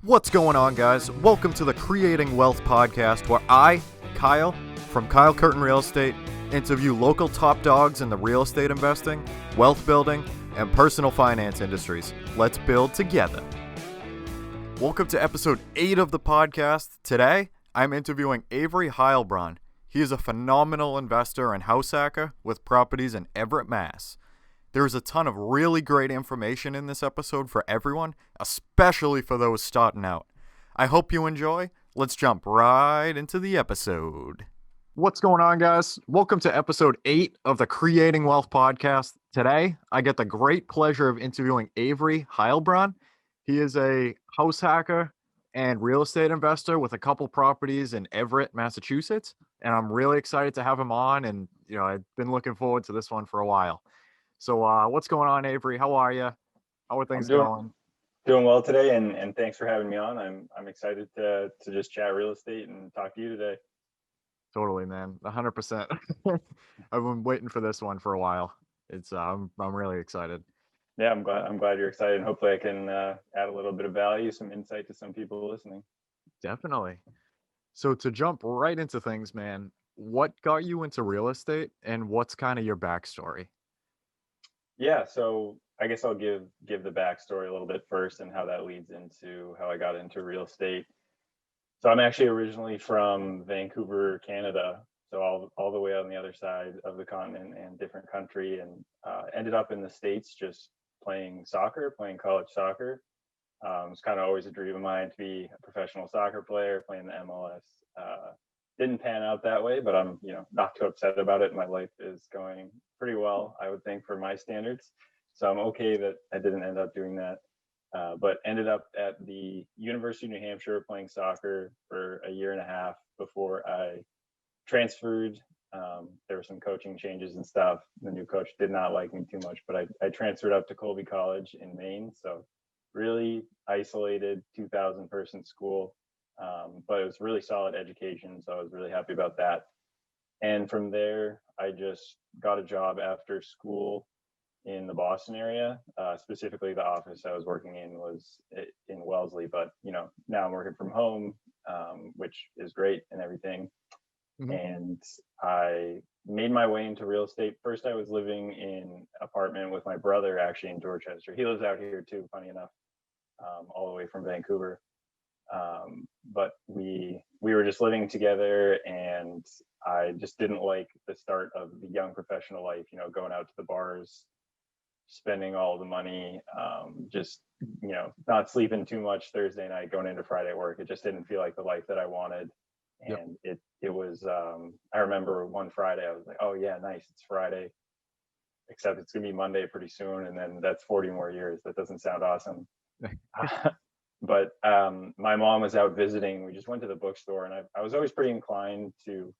What's going on, guys? Welcome to the Creating Wealth Podcast, where I, Kyle, from Curtin Real Estate, interview local top dogs in the real estate investing, wealth building, and personal finance industries. Let's build together. Welcome to episode 8 of the podcast. Today, I'm interviewing Avery Heilbron. He is a phenomenal investor and house hacker with properties in Everett, Mass. There is a ton of really great information in this episode for everyone, especially for those starting out. I hope you enjoy. Let's jump right into the episode. What's going on, guys? Welcome to episode 8 of the Creating Wealth Podcast. Today, I get the great pleasure of interviewing Avery Heilbron. He is a house hacker and real estate investor with a couple properties in Everett, Massachusetts. And I'm really excited to have him on. And, I've been looking forward to this one for a while. So what's going on, Avery? How are you? How are things going? Doing well today, and thanks for having me on. I'm excited to just chat real estate and talk to you today. Totally, man. 100%. I've been waiting for this one for a while. It's I'm really excited. Yeah, I'm glad you're excited, and hopefully I can add a little bit of value, some insight to some people listening. Definitely. So to jump right into things, man, what got you into real estate, and what's kind of your backstory? Yeah, so I guess I'll give the backstory a little bit first and how that leads into how I got into real estate. So I'm actually originally from Vancouver, Canada, so all the way on the other side of the continent and different country, and ended up in the States just playing college soccer. It's kind of always a dream of mine to be a professional soccer player, playing the MLS. Didn't pan out that way, but I'm not too upset about it. My life is going pretty well, I would think, for my standards. So I'm okay that I didn't end up doing that. But ended up at the University of New Hampshire playing soccer for a year and a half before I transferred. There were some coaching changes and stuff. The new coach did not like me too much, but I transferred up to Colby College in Maine. So really isolated 2,000 person school. But it was really solid education, so I was really happy about that. And from there, I just got a job after school in the Boston area. Specifically, the office I was working in was in Wellesley, but now I'm working from home, which is great and everything. Mm-hmm. And I made my way into real estate. First, I was living in an apartment with my brother, actually in Dorchester. He lives out here too, funny enough, all the way from Vancouver. But we were just living together, and I just didn't like the start of the young professional life, going out to the bars, spending all the money, just, not sleeping too much Thursday night, going into Friday work. It just didn't feel like the life that I wanted. And yep. It was, I remember one Friday, I was like, oh yeah, nice, it's Friday, except it's gonna be Monday pretty soon. And then that's 40 more years. That doesn't sound awesome. But my mom was out visiting. We just went to the bookstore, and I was always pretty inclined to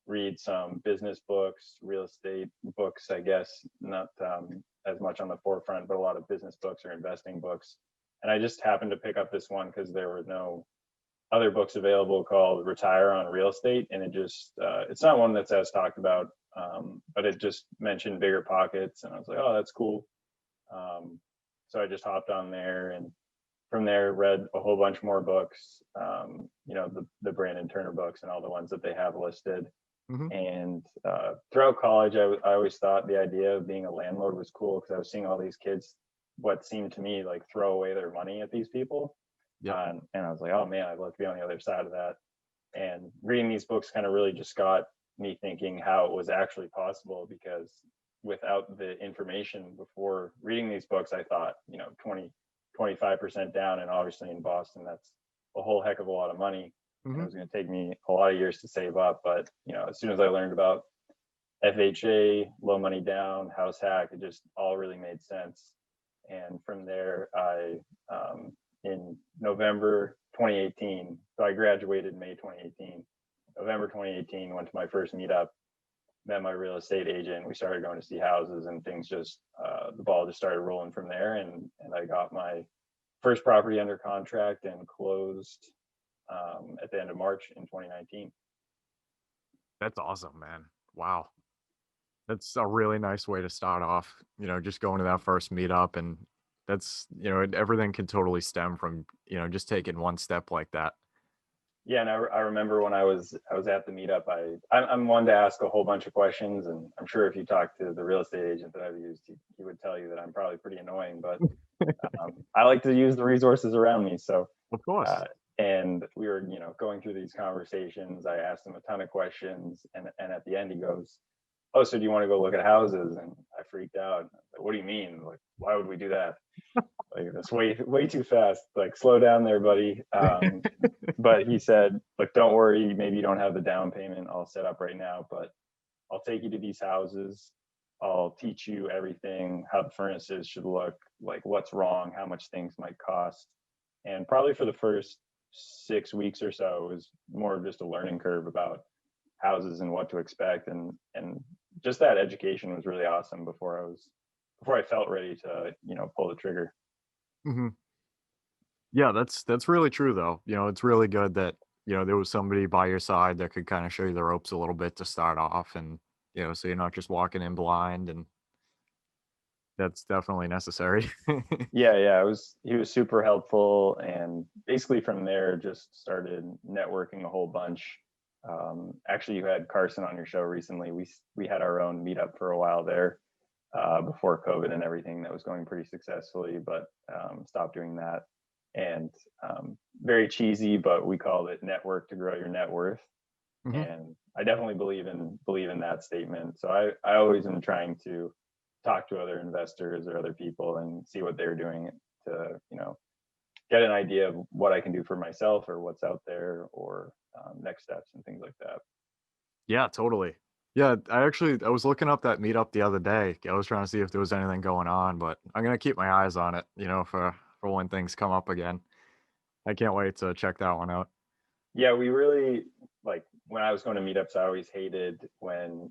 read some business books, real estate books, I guess, not as much on the forefront, but a lot of business books or investing books. And I just happened to pick up this one because there were no other books available, called Retire on Real Estate. And it just, it's not one that's as talked about, but it just mentioned Biggerpockets. And I was like, oh, that's cool. So I just hopped on there, and from there read a whole bunch more books, the Brandon Turner books and all the ones that they have listed. Mm-hmm. And throughout college, I always thought the idea of being a landlord was cool, because I was seeing all these kids, what seemed to me like, throw away their money at these people. Yeah. And I was like, oh man, I'd love to be on the other side of that. And reading these books kind of really just got me thinking how it was actually possible, because without the information before reading these books, I thought, 25% down, and obviously in Boston, that's a whole heck of a lot of money. Mm-hmm. It was going to take me a lot of years to save up, but as soon as I learned about FHA, low money down, house hack, it just all really made sense. And from there, I in November 2018, so I graduated May 2018. November 2018, went to my first meetup, met my real estate agent. We started going to see houses, and things just the ball just started rolling from there. And I got my first property under contract and closed at the end of March in 2019. That's awesome, man. Wow. That's a really nice way to start off, just going to that first meetup, and That's, everything can totally stem from, just taking one step like that. Yeah, and I remember when I was at the meetup, I'm one to ask a whole bunch of questions, and I'm sure if you talk to the real estate agent that I've used, he would tell you that I'm probably pretty annoying, but I like to use the resources around me. So, Of course. and we were, going through these conversations. I asked him a ton of questions, and at the end he goes, "Oh, so do you want to go look at houses?" And I freaked out. Like, what do you mean? Like, why would we do that? Like, that's way too fast. Like, slow down there, buddy. But he said, "Look, don't worry. Maybe you don't have the down payment all set up right now, but I'll take you to these houses. I'll teach you everything, how the furnaces should look, like what's wrong, how much things might cost." And probably for the first 6 weeks or so, it was more of just a learning curve about houses and what to expect, and just that education was really awesome before I felt ready to pull the trigger. Hmm. Yeah, that's really true though. It's really good that, there was somebody by your side that could kind of show you the ropes a little bit to start off, and, so you're not just walking in blind, and that's definitely necessary. Yeah, he was super helpful, and basically from there just started networking a whole bunch. Actually, you had Carson on your show recently. We had our own meetup for a while there, before COVID and everything. That was going pretty successfully, but stopped doing that. And very cheesy, but we called it network to grow your net worth. Hmm. And I definitely believe in that statement. So I always am trying to talk to other investors or other people and see what they're doing to get an idea of what I can do for myself or what's out there, or next steps and things like that. Yeah, totally. Yeah, I was looking up that meetup the other day. I was trying to see if there was anything going on, but I'm gonna keep my eyes on it, for when things come up again. I can't wait to check that one out. Yeah, we really, like, when I was going to meetups, I always hated when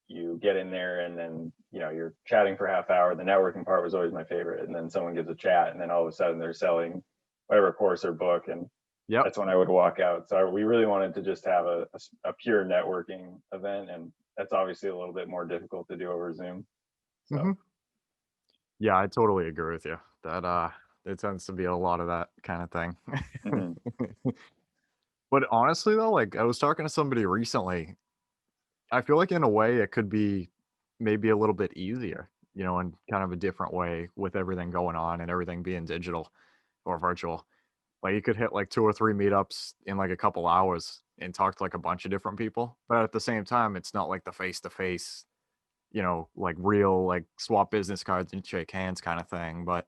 you get in there and then you're chatting for a half hour. The networking part was always my favorite, and then someone gives a chat, and then all of a sudden they're selling whatever course or book, and Yep. that's when I would walk out. So we really wanted to just have a pure networking event, and that's obviously a little bit more difficult to do over Zoom. Hmm. So Yeah, I totally agree with you. That it tends to be a lot of that kind of thing. mhm. But honestly though, like I was talking to somebody recently, I feel like in a way it could be maybe a little bit easier, in kind of a different way with everything going on and everything being digital or virtual. Like you could hit like 2 or 3 meetups in like a couple hours and talk to like a bunch of different people. But at the same time, it's not like the face to face, like real like swap business cards and shake hands kind of thing. But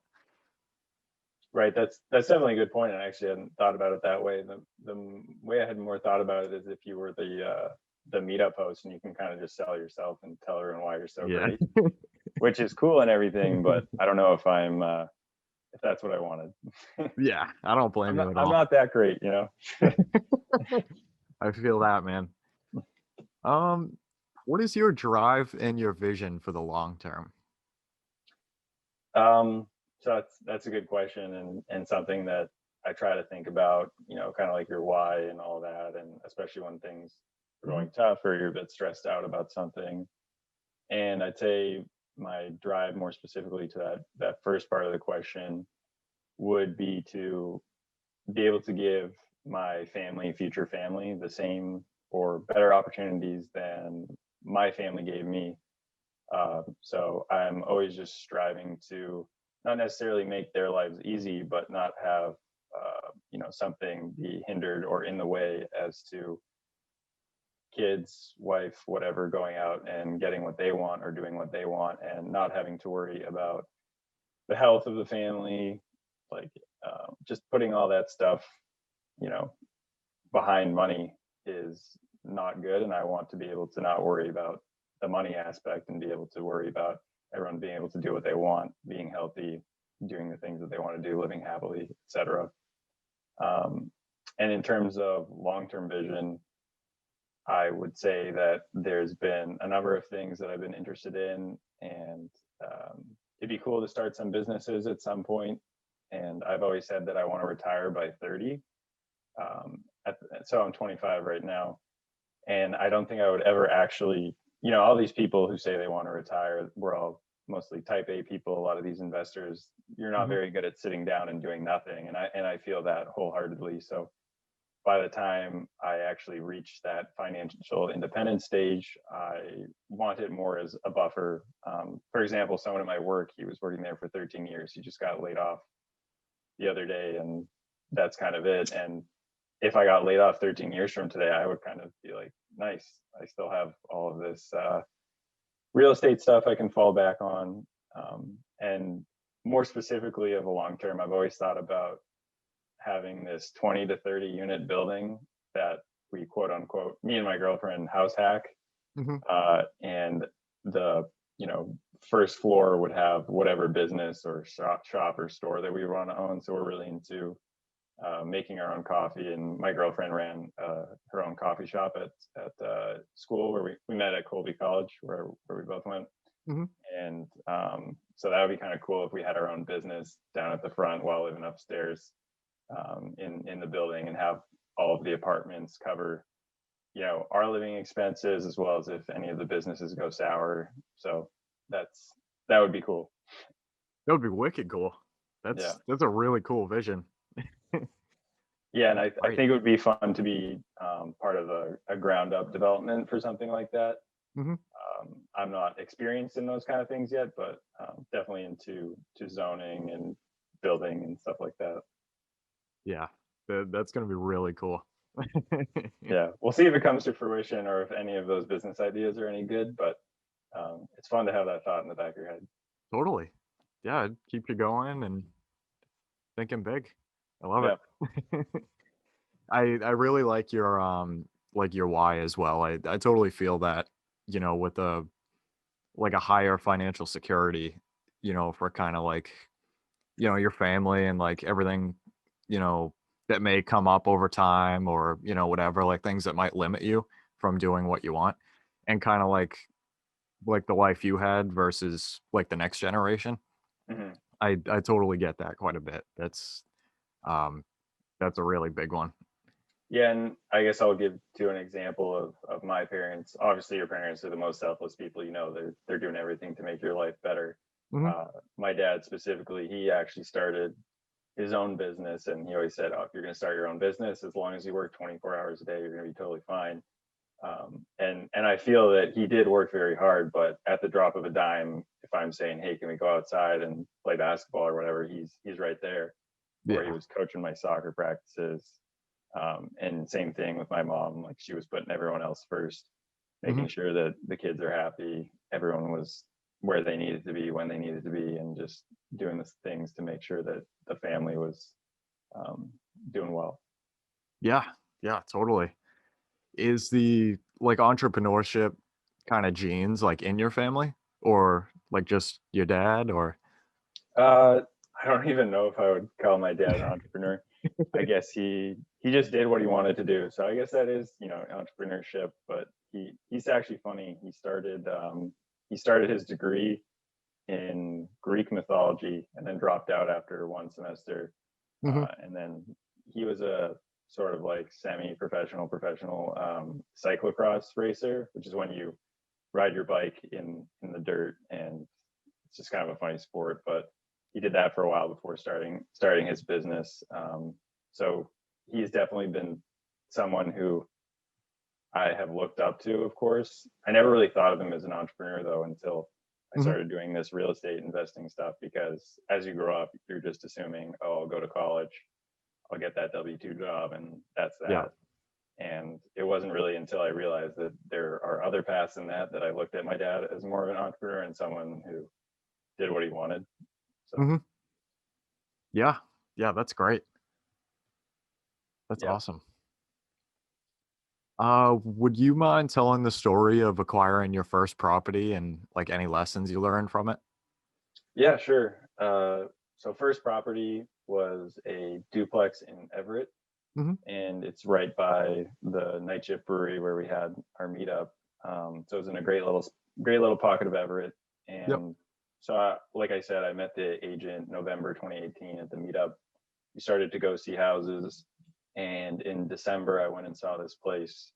Right, that's definitely a good point. I actually hadn't thought about it that way. The way I had more thought about it is if you were the meetup host, and you can kind of just sell yourself and tell everyone why you're so yeah. great, which is cool and everything. But I don't know if that's what I wanted. Yeah, I don't blame you at I'm all. not that great, you know. I feel that, man. Um, what is your drive and your vision for the long term? So that's a good question, and something that I try to think about, kind of like your why and all that, and especially when things are Mhm. going tough or you're a bit stressed out about something. And I'd say my drive, more specifically to that first part of the question, would be to be able to give my future family, the same or better opportunities than my family gave me. So I'm always just striving to not necessarily make their lives easy, but not have something be hindered or in the way as to kids, wife, whatever, going out and getting what they want or doing what they want, and not having to worry about the health of the family, like just putting all that stuff, you know, behind money is not good. And I want to be able to not worry about the money aspect and be able to worry about everyone being able to do what they want, being healthy, doing the things that they want to do, living happily, etc. And in terms of long-term vision, I would say that there's been a number of things that I've been interested in, and it'd be cool to start some businesses at some point. And I've always said that I want to retire by 30. So I'm 25 right now, and I don't think I would ever actually, all these people who say they want to retire, we're all mostly type A people, a lot of these investors, you're not very good at sitting down and doing nothing. And I feel that wholeheartedly. So by the time I actually reached that financial independence stage, I want it more as a buffer. For example, someone at my work, he was working there for 13 years. He just got laid off the other day, and that's kind of it. And if I got laid off 13 years from today, I would kind of be like, nice, I still have all of this real estate stuff I can fall back on. And more specifically of a long term, I've always thought about having this 20 to 30 unit building that we quote unquote, me and my girlfriend house hack. And the, first floor would have whatever business or shop or store that we want to own. So we're really into making our own coffee. And my girlfriend ran her own coffee shop at school where we met at Colby College, where we both went. And so that would be kind of cool if we had our own business down at the front while living upstairs in the building, and have all of the apartments cover, our living expenses, as well as if any of the businesses go sour. So that would be cool. That would be wicked cool. That's a really cool vision. Yeah, and I think it would be fun to be part of a ground up development for something like that. I'm not experienced in those kind of things yet, but definitely into zoning and building and stuff like that. Yeah, that's going to be really cool. Yeah, we'll see if it comes to fruition or if any of those business ideas are any good, but it's fun to have that thought in the back of your head. Totally. Yeah, it'd keep you going and thinking big. I love it. I really like your why as well. I totally feel that, with a higher financial security, for kind of like, your family and like everything, that may come up over time, or, whatever, like things that might limit you from doing what you want, and kind of like the life you had versus like the next generation. I totally get that quite a bit. That's a really big one. Yeah, and I guess I'll give to an example of my parents. Obviously, your parents are the most selfless people. They're doing everything to make your life better. My dad specifically, he actually started his own business, and he always said, "Oh, if you're going to start your own business, as long as you work 24 hours a day, you're going to be totally fine." And I feel that he did work very hard, but at the drop of a dime, if I'm saying, "Hey, can we go outside and play basketball or whatever?" he's right there. Or he was coaching my soccer practices. And same thing with my mom. Like, she was putting everyone else first, making sure that the kids are happy, everyone was where they needed to be when they needed to be, and just doing the things to make sure that the family was doing well. Yeah, totally. Is the entrepreneurship kind of genes like in your family, or like just your dad, or? I don't even know if I would call my dad an entrepreneur. I guess he just did what he wanted to do. So I guess that is, entrepreneurship. But he's actually funny. He started his degree in Greek mythology and then dropped out after one semester. And then he was a sort of like semi-professional, professional cyclocross racer, which is when you ride your bike in the dirt, and it's just kind of a funny sport. But he did that for a while before starting his business. So he's definitely been someone who I have looked up to, of course. I never really thought of him as an entrepreneur, though, until I started doing this real estate investing stuff, because as you grow up, you're just assuming, oh, I'll go to college, I'll get that W-2 job, and that's that. Yeah. And it wasn't really until I realized that there are other paths in that I looked at my dad as more of an entrepreneur and someone who did what he wanted. So. Yeah, that's great. That's awesome. Would you mind telling the story of acquiring your first property and like any lessons you learned from it? Yeah, sure. So first property was a duplex in Everett, and it's right by the Night Shift Brewery where we had our meetup. So it was in a great little pocket of Everett. And so, like I said, I met the agent November 2018 at the meetup. We started to go see houses, and in December, I went and saw this place,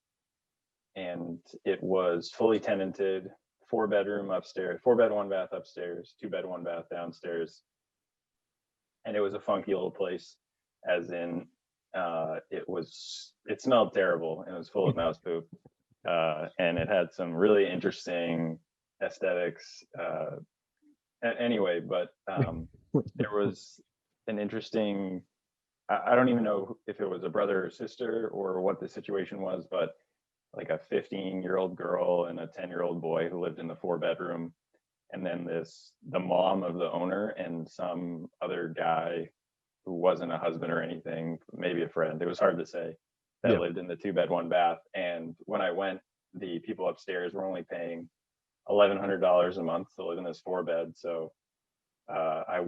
and it was fully tenanted, 4-bedroom upstairs, 4-bed, 1-bath upstairs, 2-bed, 1-bath downstairs. And it was a funky little place, as in it smelled terrible and it was full of mouse poop. And it had some really interesting aesthetics. Anyway, but there was an interesting, I don't even know if it was a brother or sister or what the situation was, but like a 15-year-old girl and a 10-year-old boy who lived in the 4-bedroom. And then the mom of the owner and some other guy who wasn't a husband or anything, maybe a friend, it was hard to say, that lived in the 2-bed, 1-bath. And when I went, the people upstairs were only paying $1,100 a month to live in this 4-bed. So I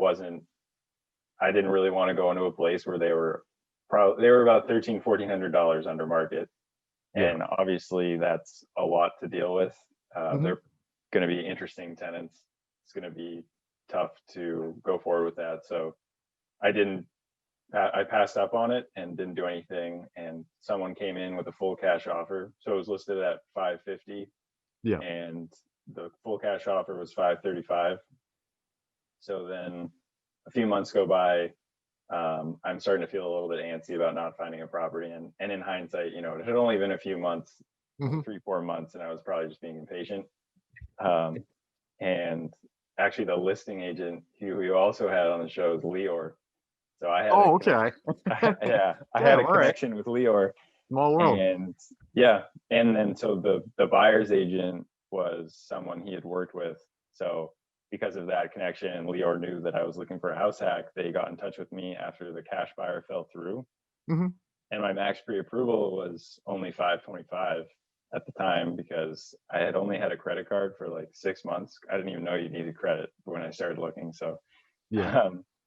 didn't really want to go into a place where they were about $1,400 under market. And obviously that's a lot to deal with. They're going to be interesting tenants. It's going to be tough to go forward with that. So I passed up on it and didn't do anything. And someone came in with a full cash offer. So it was listed at $550. Yeah. And the full cash offer was $535. So then a few months go by. I'm starting to feel a little bit antsy about not finding a property. And in hindsight, it had only been a few months, 3-4 months, and I was probably just being impatient. And actually the listing agent who we also had on the show is Leor. So I had I had a connection with Leor. Small world. And and then so the buyer's agent was someone he had worked with. So because of that connection, Leor knew that I was looking for a house hack. They got in touch with me after the cash buyer fell through. And my max pre-approval was only $525 at the time, because I had only had a credit card for like 6 months. I didn't even know you needed credit when I started looking. So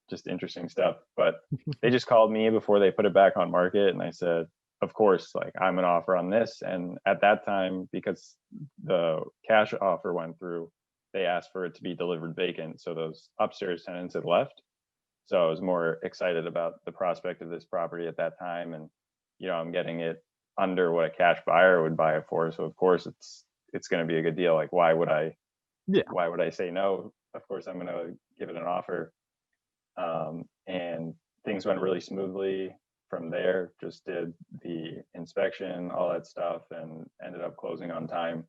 just interesting stuff. But they just called me before they put it back on market. And I said, of course, like, I'm an offer on this. And at that time, because the cash offer went through, they asked for it to be delivered vacant. So those upstairs tenants had left. So I was more excited about the prospect of this property at that time. And, I'm getting it under what a cash buyer would buy it for. So of course it's going to be a good deal. Like, why would I say no? Of course I'm going to give it an offer. And things went really smoothly from there. Just did the inspection, all that stuff, and ended up closing on time,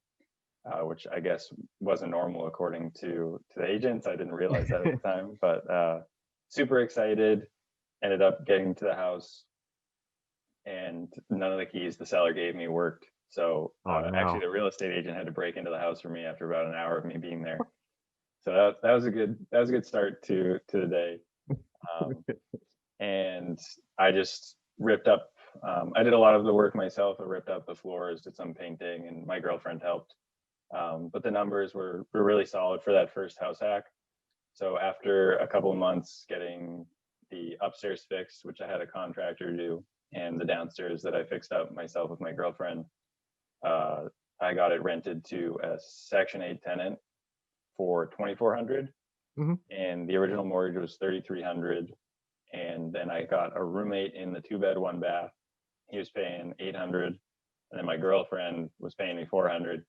which I guess wasn't normal according to the agents. I didn't realize that at the time, but super excited. Ended up getting to the house, and none of the keys the seller gave me worked. So actually the real estate agent had to break into the house for me after about an hour of me being there. So that was a good start to the day. And I just ripped up, I did a lot of the work myself. I ripped up the floors, did some painting, and my girlfriend helped. But the numbers were really solid for that first house hack. So after a couple of months getting the upstairs fixed, which I had a contractor do, and the downstairs that I fixed up myself with my girlfriend, I got it rented to a Section 8 tenant for $2,400. And the original mortgage was $3,300. And then I got a roommate in the 2-bed, 1-bath. He was paying $800, and then my girlfriend was paying me $400.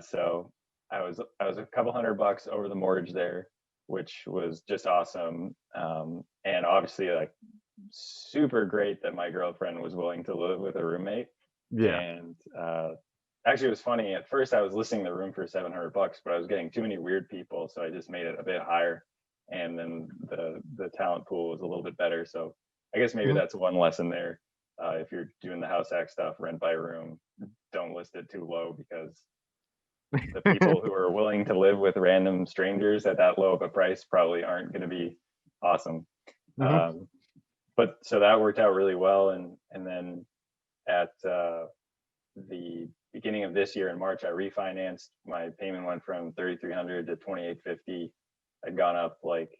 So I was a couple $100 over the mortgage there, which was just awesome. And obviously, like, super great that my girlfriend was willing to live with a roommate. And actually, it was funny. At first, I was listing the room for $700, but I was getting too many weird people, so I just made it a bit higher. And then the talent pool was a little bit better. So I guess maybe that's one lesson there. If you're doing the house hack stuff, rent by room, don't list it too low, because the people who are willing to live with random strangers at that low of a price probably aren't going to be awesome. But so that worked out really well. And then at the beginning of this year in March, I refinanced. My payment went from $3,300 to $2,850. I'd gone up, like,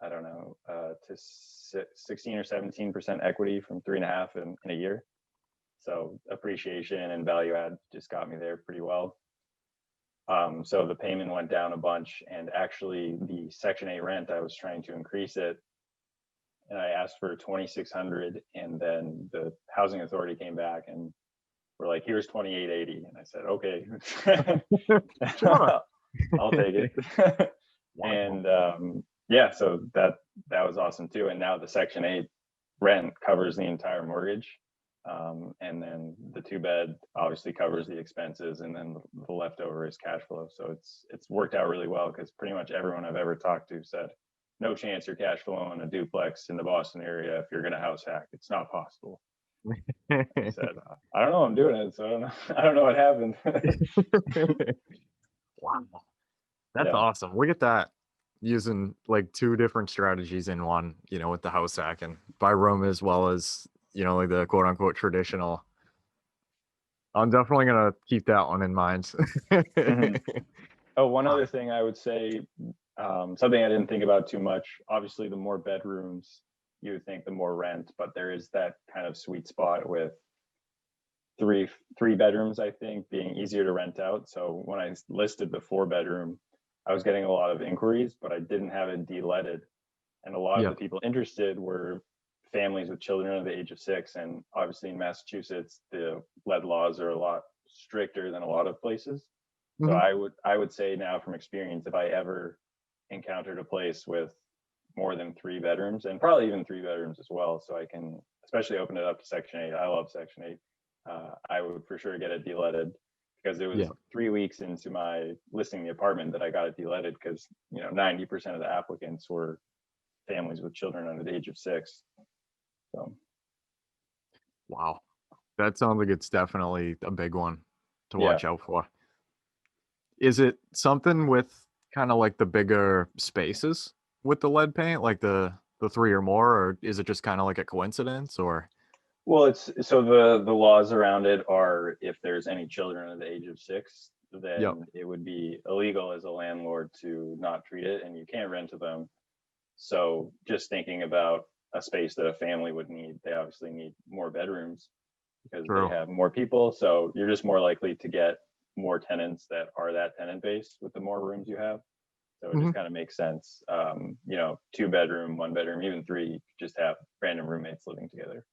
I don't know, to 16 or 17% equity from 3.5 in a year. So appreciation and value add just got me there pretty well. So the payment went down a bunch, and actually the Section 8 rent, I was trying to increase it, and I asked for $2,600, and then the housing authority came back and were like, here's $2,880. And I said, okay, I'll take it. And yeah, so that was awesome too. And now the Section 8 rent covers the entire mortgage. And then the 2-bed obviously covers the expenses, and then the leftover is cash flow. So it's worked out really well, because pretty much everyone I've ever talked to said, no chance you're cash flowing a duplex in the Boston area if you're going to house hack. It's not possible. I said, I don't know, I'm doing it, so I don't know what happened. Wow, that's awesome. Look at that, using like 2 different strategies in one, with the house hack and buy room, as well as like the quote unquote traditional. I'm definitely gonna keep that one in mind. Oh, one other thing I would say, something I didn't think about too much. Obviously, the more bedrooms, you would think the more rent, but there is that kind of sweet spot with three bedrooms, I think, being easier to rent out. So when I listed the 4-bedroom, I was getting a lot of inquiries, but I didn't have it de-leaded. And a lot of the people interested were families with children under the age of 6. And obviously in Massachusetts, the lead laws are a lot stricter than a lot of places. So I would say now, from experience, if I ever encountered a place with more than 3 bedrooms, and probably even 3 bedrooms as well, so I can especially open it up to Section 8. I love Section 8. I would for sure get it de-leaded, because it was 3 weeks into my listing the apartment that I got it de-leaded, because 90% of the applicants were families with children under the age of 6. So, wow, that sounds like it's definitely a big one to watch out for. Is it something with kind of like the bigger spaces with the lead paint, like the 3 or more, or is it just kind of like a coincidence? Or well, it's so the laws around it are, if there's any children under the age of 6, then it would be illegal as a landlord to not treat it, and you can't rent to them. So just thinking about a space that a family would need, they obviously need more bedrooms because they have more people. So you're just more likely to get more tenants that are that tenant base with the more rooms you have. So it just kind of makes sense. 2-bedroom, 1-bedroom, even 3, you just have random roommates living together.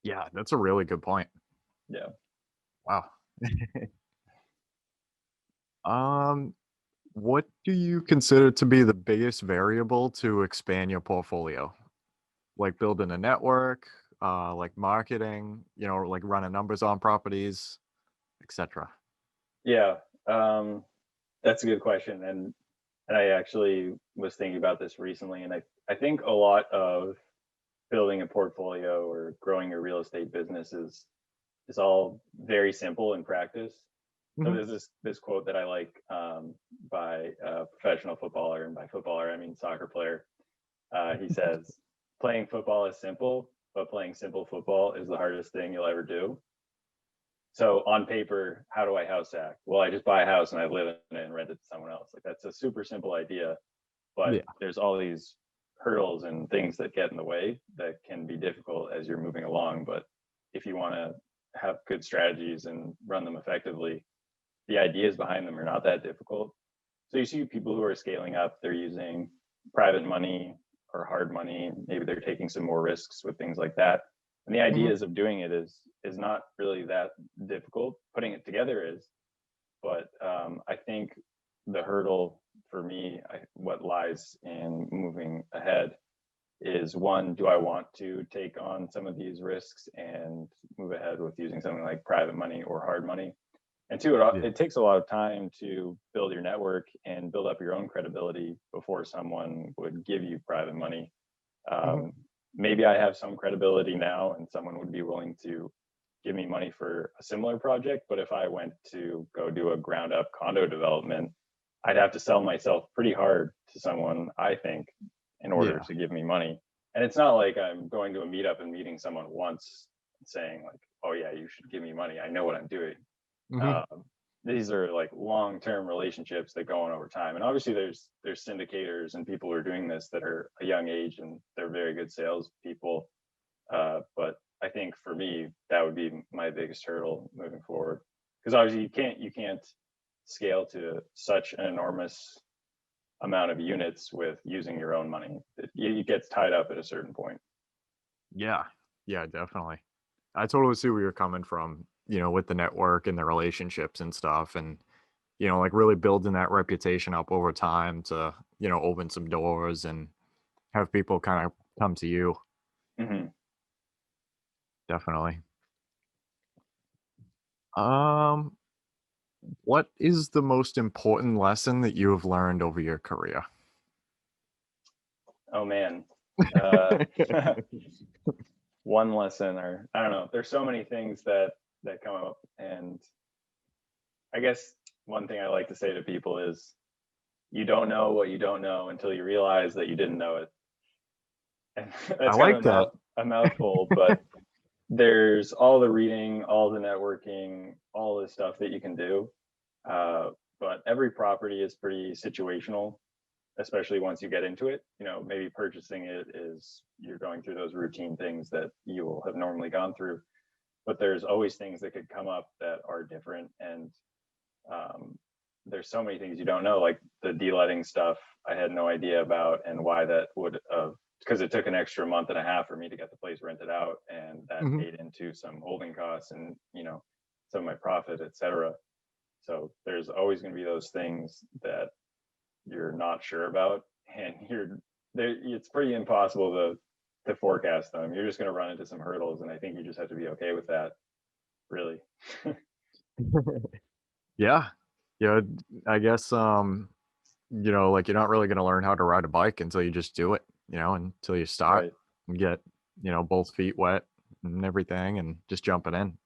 Yeah, that's a really good point. Yeah. Wow. What do you consider to be the biggest variable to expand your portfolio? Like building a network, like marketing, like running numbers on properties, etc. Yeah, that's a good question. And I actually was thinking about this recently, and I think a lot of building a portfolio or growing a real estate business is all very simple in practice. So there's this quote that I like, by a professional footballer, and by footballer I mean soccer player. He says, "Playing football is simple, but playing simple football is the hardest thing you'll ever do." So on paper, how do I house hack? Well, I just buy a house and I live in it and rent it to someone else. Like, that's a super simple idea, but there's all these hurdles and things that get in the way that can be difficult as you're moving along. But if you want to have good strategies and run them effectively, the ideas behind them are not that difficult. So you see people who are scaling up, they're using private money or hard money. Maybe they're taking some more risks with things like that. And the ideas of doing it is not really that difficult. Putting it together is. But I think the hurdle for me, what lies in moving ahead, is, one, do I want to take on some of these risks and move ahead with using something like private money or hard money? And two, it takes a lot of time to build your network and build up your own credibility before someone would give you private money. Maybe I have some credibility now and someone would be willing to give me money for a similar project. But if I went to go do a ground up condo development, I'd have to sell myself pretty hard to someone, I think, in order to give me money. And it's not like I'm going to a meetup and meeting someone once and saying like, "Oh yeah, you should give me money. I know what I'm doing." These are like long-term relationships that go on over time. And obviously there's syndicators and people who are doing this that are a young age and they're very good sales people. But I think for me, that would be my biggest hurdle moving forward. Because obviously you can't scale to such an enormous amount of units with using your own money. It gets tied up at a certain point. Yeah, definitely. I totally see where you're coming from, with the network and the relationships and stuff. And like really building that reputation up over time to, open some doors and have people kind of come to you. Mm-hmm. Definitely. What is the most important lesson that you have learned over your career? Oh man. Uh, one lesson, or I don't know. There's so many things that come up, and I guess one thing I like to say to people is, you don't know what you don't know until you realize that you didn't know it. And I that's kind like of that. a mouthful, but there's all the reading, all the networking, all the stuff that you can do. But every property is pretty situational, especially once you get into it. Maybe purchasing it is, you're going through those routine things that you will have normally gone through, but there's always things that could come up that are different. And there's so many things you don't know, like the de-letting stuff I had no idea about, and why that would because it took an extra month and a half for me to get the place rented out, and that Mhm. paid into some holding costs and some of my profit, etc. So there's always going to be those things that you're not sure about, and it's pretty impossible to forecast them. You're just going to run into some hurdles, and I think you just have to be okay with that, really. Yeah. Yeah. I guess, like you're not really going to learn how to ride a bike until you just do it, until you start Right. and get, both feet wet and everything and just jumping in.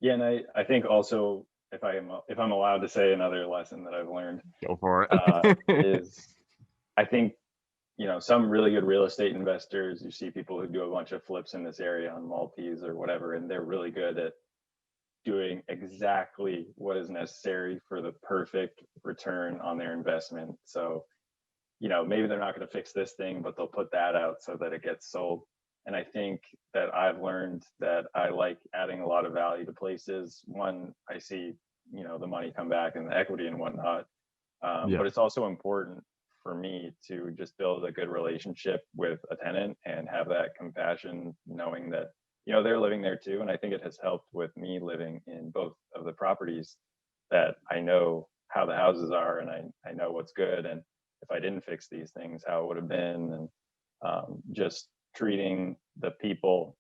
Yeah, and I think also, if I'm allowed to say another lesson that I've learned, Go for it. is I think some really good real estate investors, you see people who do a bunch of flips in this area on multis or whatever, and they're really good at doing exactly what is necessary for the perfect return on their investment. So maybe they're not going to fix this thing, but they'll put that out so that it gets sold. And I think that I've learned that I like adding a lot of value to places. One, I see the money come back and the equity and whatnot, Yeah. but it's also important for me to just build a good relationship with a tenant and have that compassion, knowing that they're living there too. And I think it has helped with me living in both of the properties, that I know how the houses are, and I know what's good, and if I didn't fix these things, how it would have been. And just treating the people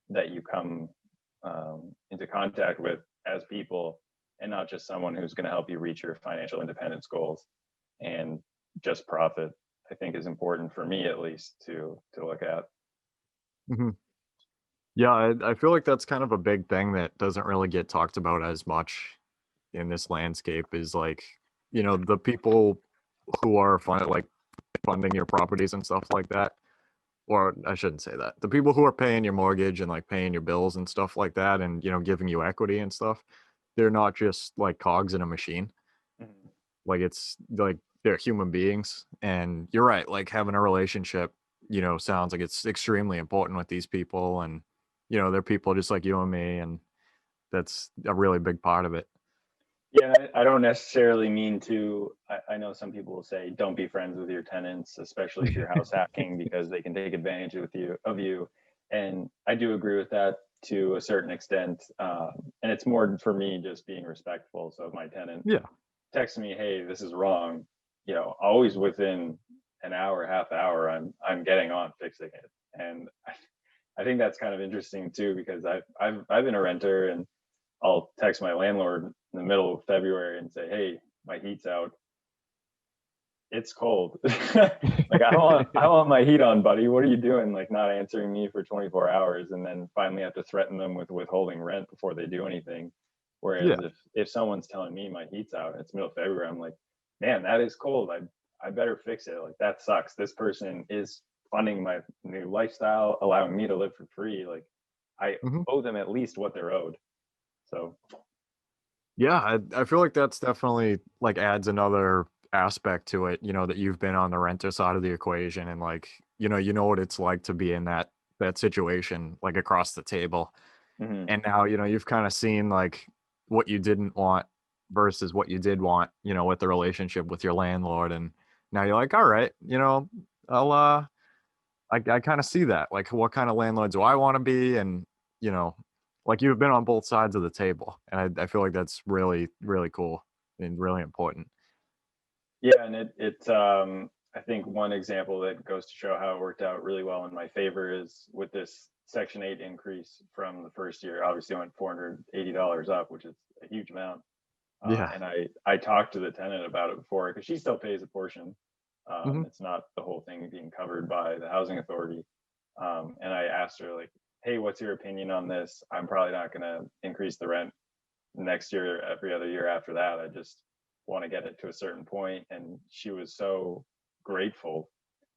that you come into contact with as people, and not just someone who's going to help you reach your financial independence goals and just profit, I think is important for me, at least, to look at. Mhm. Yeah. I feel like that's kind of a big thing that doesn't really get talked about as much in this landscape is like, the people who are funding your properties and stuff like that. Or I shouldn't say that. The people who are paying your mortgage and like paying your bills and stuff like that and, giving you equity and stuff, they're not just like cogs in a machine. Mhm. Like it's like they're human beings. And you're right, like having a relationship, sounds like it's extremely important with these people. And, they're people just like you and me. And that's a really big part of it. Yeah, I don't necessarily mean to. I know some people will say, don't be friends with your tenants, especially if you're house hacking, because they can take advantage of you. And I do agree with that to a certain extent. And it's more for me just being respectful. So if my tenant Yeah. texts me, hey, this is wrong, always within an hour, half hour, I'm getting on fixing it. And I think that's kind of interesting too, because I've been a renter, and I'll text my landlord in the middle of February and say, hey, my heat's out. It's cold. Like, I want my heat on, buddy. What are you doing? Like, not answering me for 24 hours, and then finally have to threaten them with withholding rent before they do anything. Whereas Yeah. if someone's telling me my heat's out and it's middle of February, I'm like, man, that is cold. I better fix it. Like, that sucks. This person is funding my new lifestyle, allowing me to live for free. Like, I Mhm. owe them at least what they're owed. So Yeah, I feel like that's definitely like adds another aspect to it, that you've been on the renter side of the equation and like, you know what it's like to be in that situation like across the table. mhm. And now, you've kind of seen like what you didn't want versus what you did want, with the relationship with your landlord. And now you're like, all right, I'll I kind of see that. Like what kind of landlord do I want to be? And, you know, like you've been on both sides of the table. And I feel like that's really, really cool. and really important. Yeah, and I think one example that goes to show how it worked out really well in my favor is with this Section 8 increase from the first year. Obviously, I went $480 up, which is a huge amount. Yeah. And I talked to the tenant about it before because she still pays a portion. Hmm. It's not the whole thing being covered by the housing authority. And I asked her, like, hey, what's your opinion on this? I'm probably not going to increase the rent next year, every other year after that. I just want to get it to a certain point. And she was so grateful,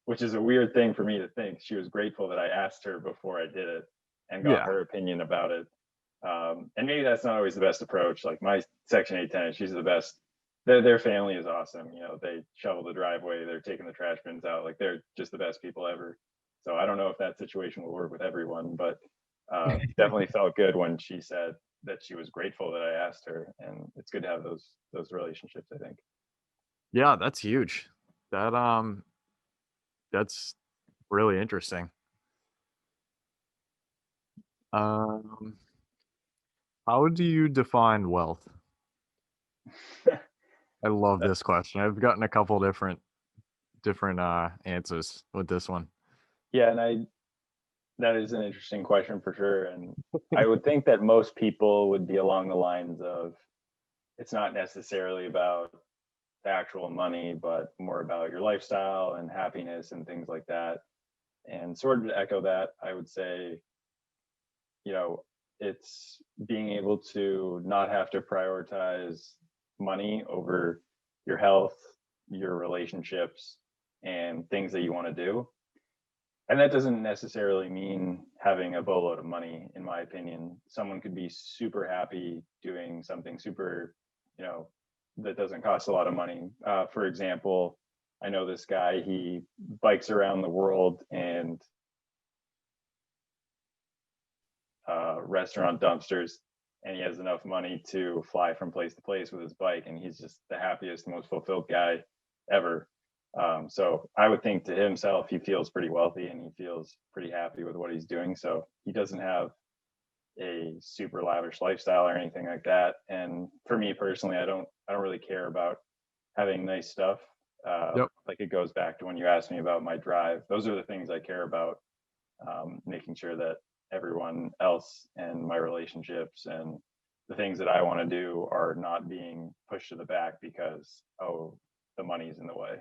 which is a weird thing for me to think. She was grateful that I asked her before I did it and got Yeah. her opinion about it. And maybe that's not always the best approach. Like my Section 8 tenant, she's the best. Their family is awesome. You know, they shovel the driveway, they're taking the trash bins out. Like they're just the best people ever. So I don't know if that situation will work with everyone, but definitely felt good when she said that she was grateful that I asked her, and it's good to have those relationships, I think. Yeah, that's huge. That's really interesting. Um, how do you define wealth? I love this question. I've gotten a couple different answers with this one. Yeah, and that is an interesting question for sure. And I would think that most people would be along the lines of it's not necessarily about the actual money, but more about your lifestyle and happiness and things like that. And sort of to echo that, I would say, you know, it's being able to not have to prioritize money over your health, your relationships, and things that you want to do. And that doesn't necessarily mean having a boatload of money, in my opinion. Someone could be super happy doing something super, you know, that doesn't cost a lot of money. For example, I know this guy, he bikes around the world and restaurant dumpsters, and he has enough money to fly from place to place with his bike, and he's just the happiest, most fulfilled guy ever. So I would think to himself, he feels pretty wealthy and he feels pretty happy with what he's doing. So he doesn't have a super lavish lifestyle or anything like that. And for me personally, I don't really care about having nice stuff. Yep. Like it goes back to when you asked me about my drive. Those are the things I care about. Making sure that everyone else and my relationships and the things that I want to do are not being pushed to the back because, oh, the money's in the way.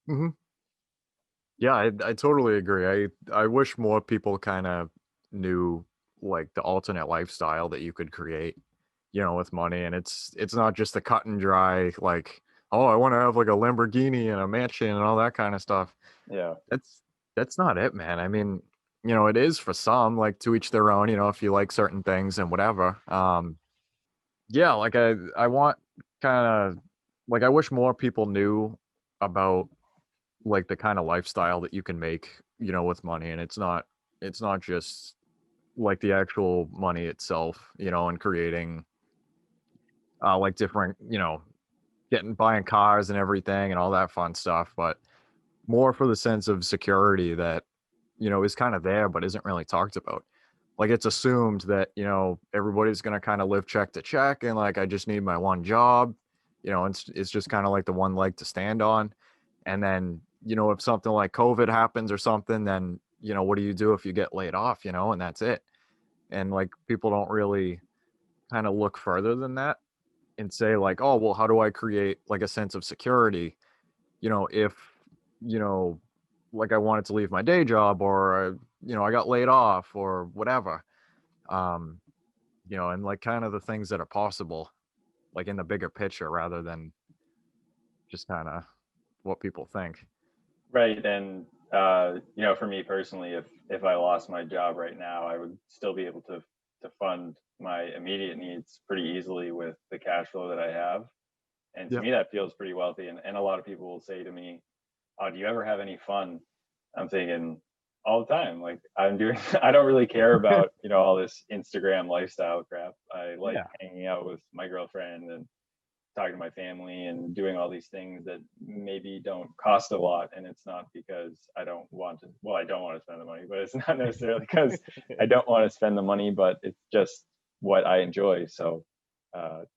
Hmm. Yeah, I totally agree. I wish more people kind of knew like the alternate lifestyle that you could create, with money. And it's not just a cut and dry, like, oh, I want to have like a Lamborghini and a mansion and all that kind of stuff. Yeah. That's not it, man. I mean, it is for some, like to each their own, if you like certain things and whatever. Yeah, like I want kind of like I wish more people knew about like the kind of lifestyle that you can make, with money. And it's not just like the actual money itself, and creating like different, buying cars and everything and all that fun stuff, but more for the sense of security that, is kind of there, but isn't really talked about. Like it's assumed that, everybody's going to kind of live check to check. And like, I just need my one job, it's just kind of like the one leg to stand on. And then, if something like COVID happens or something, then, what do you do if you get laid off, and that's it. And like, people don't really kind of look further than that and say like, oh, well, how do I create like a sense of security, if, you know, like I wanted to leave my day job or, I got laid off or whatever. Um, and like kind of the things that are possible, like in the bigger picture rather than just kind of what people think. Right. And for me personally, if I lost my job right now, I would still be able to fund my immediate needs pretty easily with the cash flow that I have. And to Yep. me, that feels pretty wealthy. And a lot of people will say to me, oh, do you ever have any fun? I'm thinking all the time. Like I'm doing, I don't really care about, all this Instagram lifestyle crap. I like Yeah. hanging out with my girlfriend and talking to my family and doing all these things that maybe don't cost a lot. And it's not because I don't want to, well, I don't want to spend the money, but it's not necessarily because I don't want to spend the money, but it's just what I enjoy. So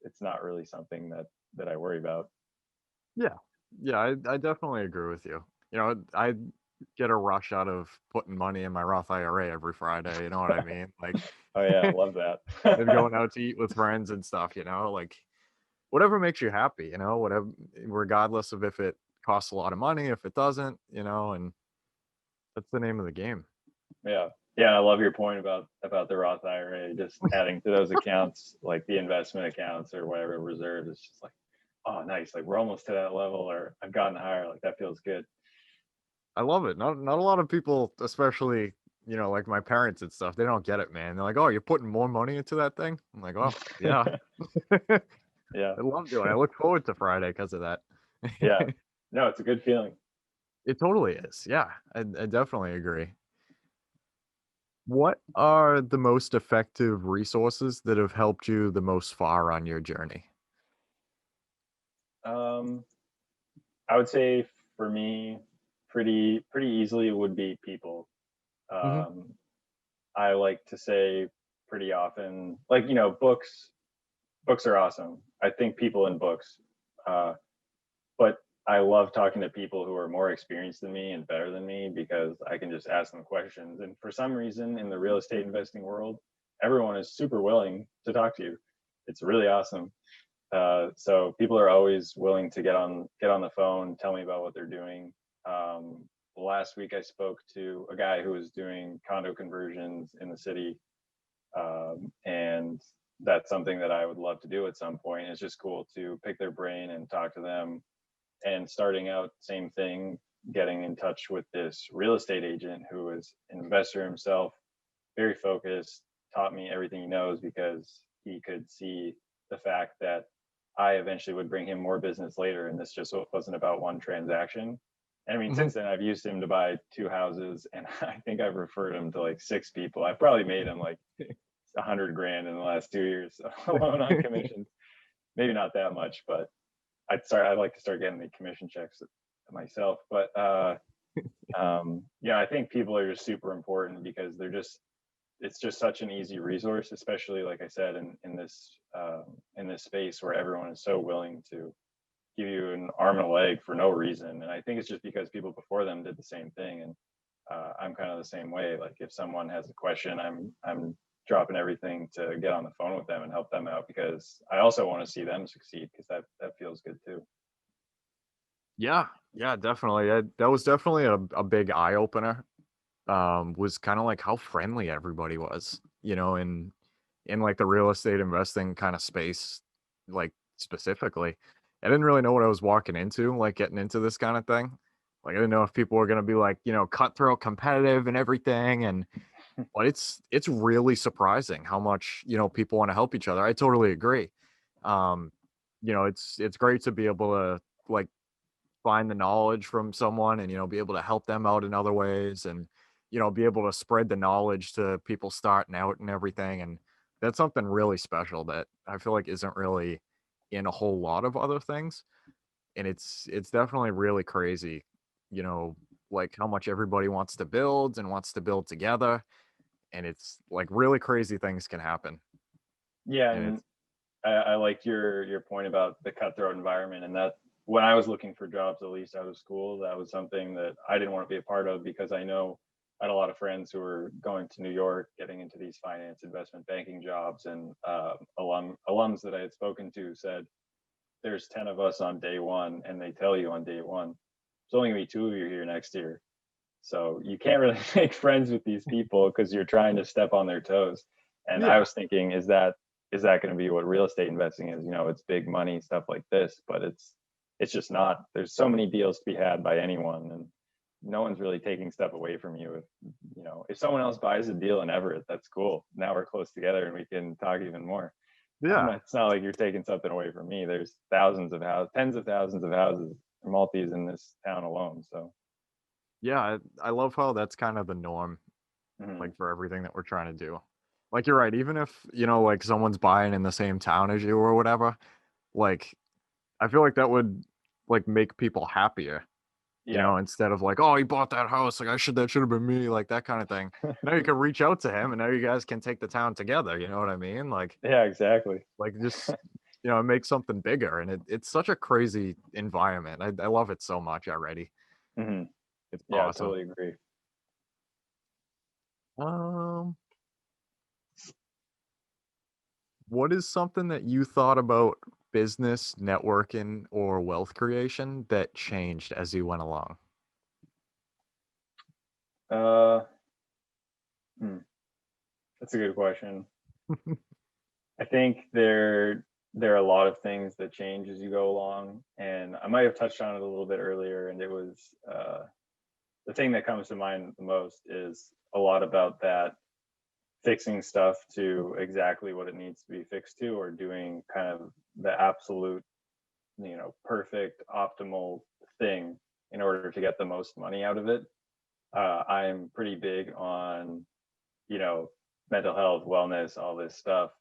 it's not really something I worry about. Yeah. Yeah, I definitely agree with you. I get a rush out of putting money in my Roth IRA every Friday, you know what I mean? Like Oh yeah, I love and that. going out to eat with friends and stuff, like whatever makes you happy, whatever, regardless of if it costs a lot of money, if it doesn't, and that's the name of the game. Yeah. Yeah, I love your point about the Roth IRA. Just adding to those accounts, like the investment accounts or whatever reserve, is just like, oh, nice. Like we're almost to that level, or I've gotten higher. Like that feels good. I love it. Not a lot of people, especially, like my parents and stuff, they don't get it, man. They're like, "Oh, you're putting more money into that thing?" I'm like, "Oh, yeah." I Yeah. love doing it. I look forward to Friday because of that. Yeah. No, it's a good feeling. It totally is. Yeah, I definitely agree. What are the most effective resources that have helped you the most far on your journey? Um, I would say for me, pretty easily would be people. Hmm. Um, I like to say pretty often, like, books are awesome. I think people in books. Uh, but I love talking to people who are more experienced than me and better than me because I can just ask them questions. And for some reason, in the real estate investing world, everyone is super willing to talk to you. It's really awesome. So people are always willing to get on the phone, tell me about what they're doing. Um, Last week, I spoke to a guy who was doing condo conversions in the city, and that's something that I would love to do at some point. It's just cool to pick their brain and talk to them. And starting out, same thing, getting in touch with this real estate agent who is an investor himself, very focused, taught me everything he knows because he could see the fact that I eventually would bring him more business later. And this just wasn't about one transaction. And I mean, Hmm. since then, I've used him to buy 2 houses, and I think I've referred him to like 6 people. I've probably made him like 100 grand in the last 2 years alone on commissions. Maybe not that much, but I'd like to start getting the commission checks myself. But yeah, I think people are just super important because it's just such an easy resource, especially like I said, in this space where everyone is so willing to give you an arm and a leg for no reason. And I think it's just because people before them did the same thing. And I'm kind of the same way. Like if someone has a question, I'm dropping everything to get on the phone with them and help them out because I also want to see them succeed because that feels good too. Yeah, yeah, definitely. That was definitely a big eye opener. Was kind of like how friendly everybody was, in like the real estate investing kind of space, like specifically. I didn't really know what I was walking into, like getting into this kind of thing. Like I didn't know if people were gonna be like, cutthroat competitive and everything. But it's really surprising how much, people want to help each other. I totally agree. Um, it's great to be able to like find the knowledge from someone and be able to help them out in other ways and be able to spread the knowledge to people starting out and everything. And that's something really special that I feel like isn't really in a whole lot of other things. And it's definitely really crazy, you know like how much everybody wants to build and wants to build together, and it's like really crazy things can happen. Yeah, And and it's I like your point about the cutthroat environment, and that when I was looking for jobs, at least out of school, that was something that I didn't want to be a part of because I know I had a lot of friends who were going to New York, getting into these finance investment banking jobs, and alums that I had spoken to said, "There's 10 of us on day one," and they tell you on day one, "There's only gonna be 2 of you here next year." So you can't really make friends with these people because you're trying to step on their toes. And I Yeah. was thinking, is that going to be what real estate investing is? It's big money stuff like this, but it's just not. There's so many deals to be had by anyone, and no one's really taking stuff away from you. If someone else buys a deal in Everett, that's cool. Now we're close together and we can talk even more. Yeah. It's not like you're taking something away from me. There's thousands of houses, tens of thousands of houses, multis in this town alone. So. Yeah, I love how that's kind of the norm, Mhm. like for everything that we're trying to do. Like you're right, even if, like someone's buying in the same town as you or whatever, like I feel like that would like make people happier, Yeah. instead of like, oh, he bought that house, like that should have been me, like that kind of thing. Now you can reach out to him and now you guys can take the town together, you know what I mean? Like Yeah, exactly. just make something bigger. And it's such a crazy environment. I love it so much already. Hmm. It's Yeah, I awesome. totally agree. Um, what is something that you thought about business, networking, or wealth creation that changed as you went along? Uh, hmm, that's a good question. I think there are a lot of things that change as you go along, and I might have touched on it a little bit earlier. And it was the thing that comes to mind the most is a lot about that fixing stuff to exactly what it needs to be fixed to, or doing kind of the absolute, perfect, optimal thing in order to get the most money out of it. I'm pretty big on, you know, mental health, wellness, all this stuff.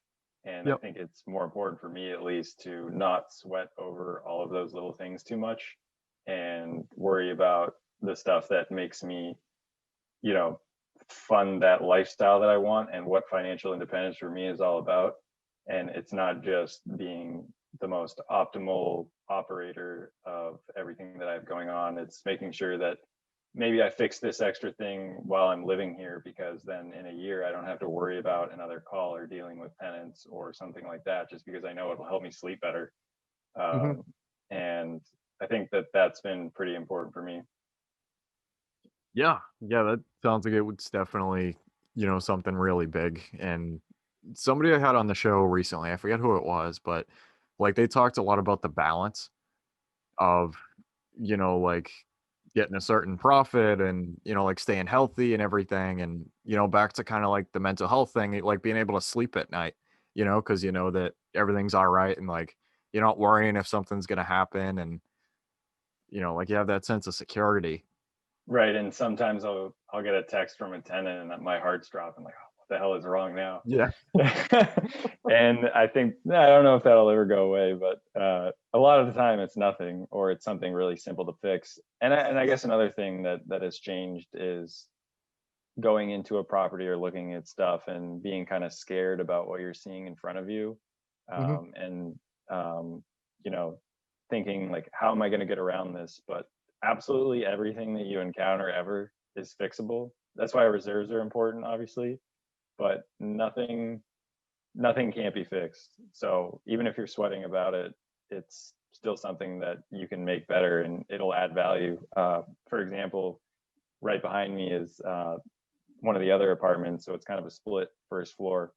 And I Yep. think it's more important for me, at least, to not sweat over all of those little things too much and worry about the stuff that makes me, you know, fund that lifestyle that I want and what financial independence for me is all about. And it's not just being the most optimal operator of everything that I have going on. It's making sure that maybe I fix this extra thing while I'm living here, because then in a year I don't have to worry about another call or dealing with tenants or something like that, just because I know it'll help me sleep better. Hmm. And I think that that's been pretty important for me. Yeah. Yeah. That sounds like it was definitely, something really big. And somebody I had on the show recently, I forget who it was, but like they talked a lot about the balance of, like getting a certain profit and, like staying healthy and everything. And, back to kind of like the mental health thing, like being able to sleep at night, because you know that everything's all right and like you're not worrying if something's going to happen. And, like you have that sense of security. Right. And sometimes I'll get a text from a tenant and my heart's dropping, like, oh, what the hell is wrong now? Yeah. And I think, I don't know if that'll ever go away, but a lot of the time it's nothing, or it's something really simple to fix. And I guess another thing that has changed is going into a property or looking at stuff and being kind of scared about what you're seeing in front of you. Hmm. And you know, thinking like, how am I going to get around this? But absolutely everything that you encounter ever is fixable. That's why reserves are important, obviously, but nothing can't be fixed. So even if you're sweating about it, it's still something that you can make better and it'll add value. For example, right behind me is one of the other apartments, so it's kind of a split first floor.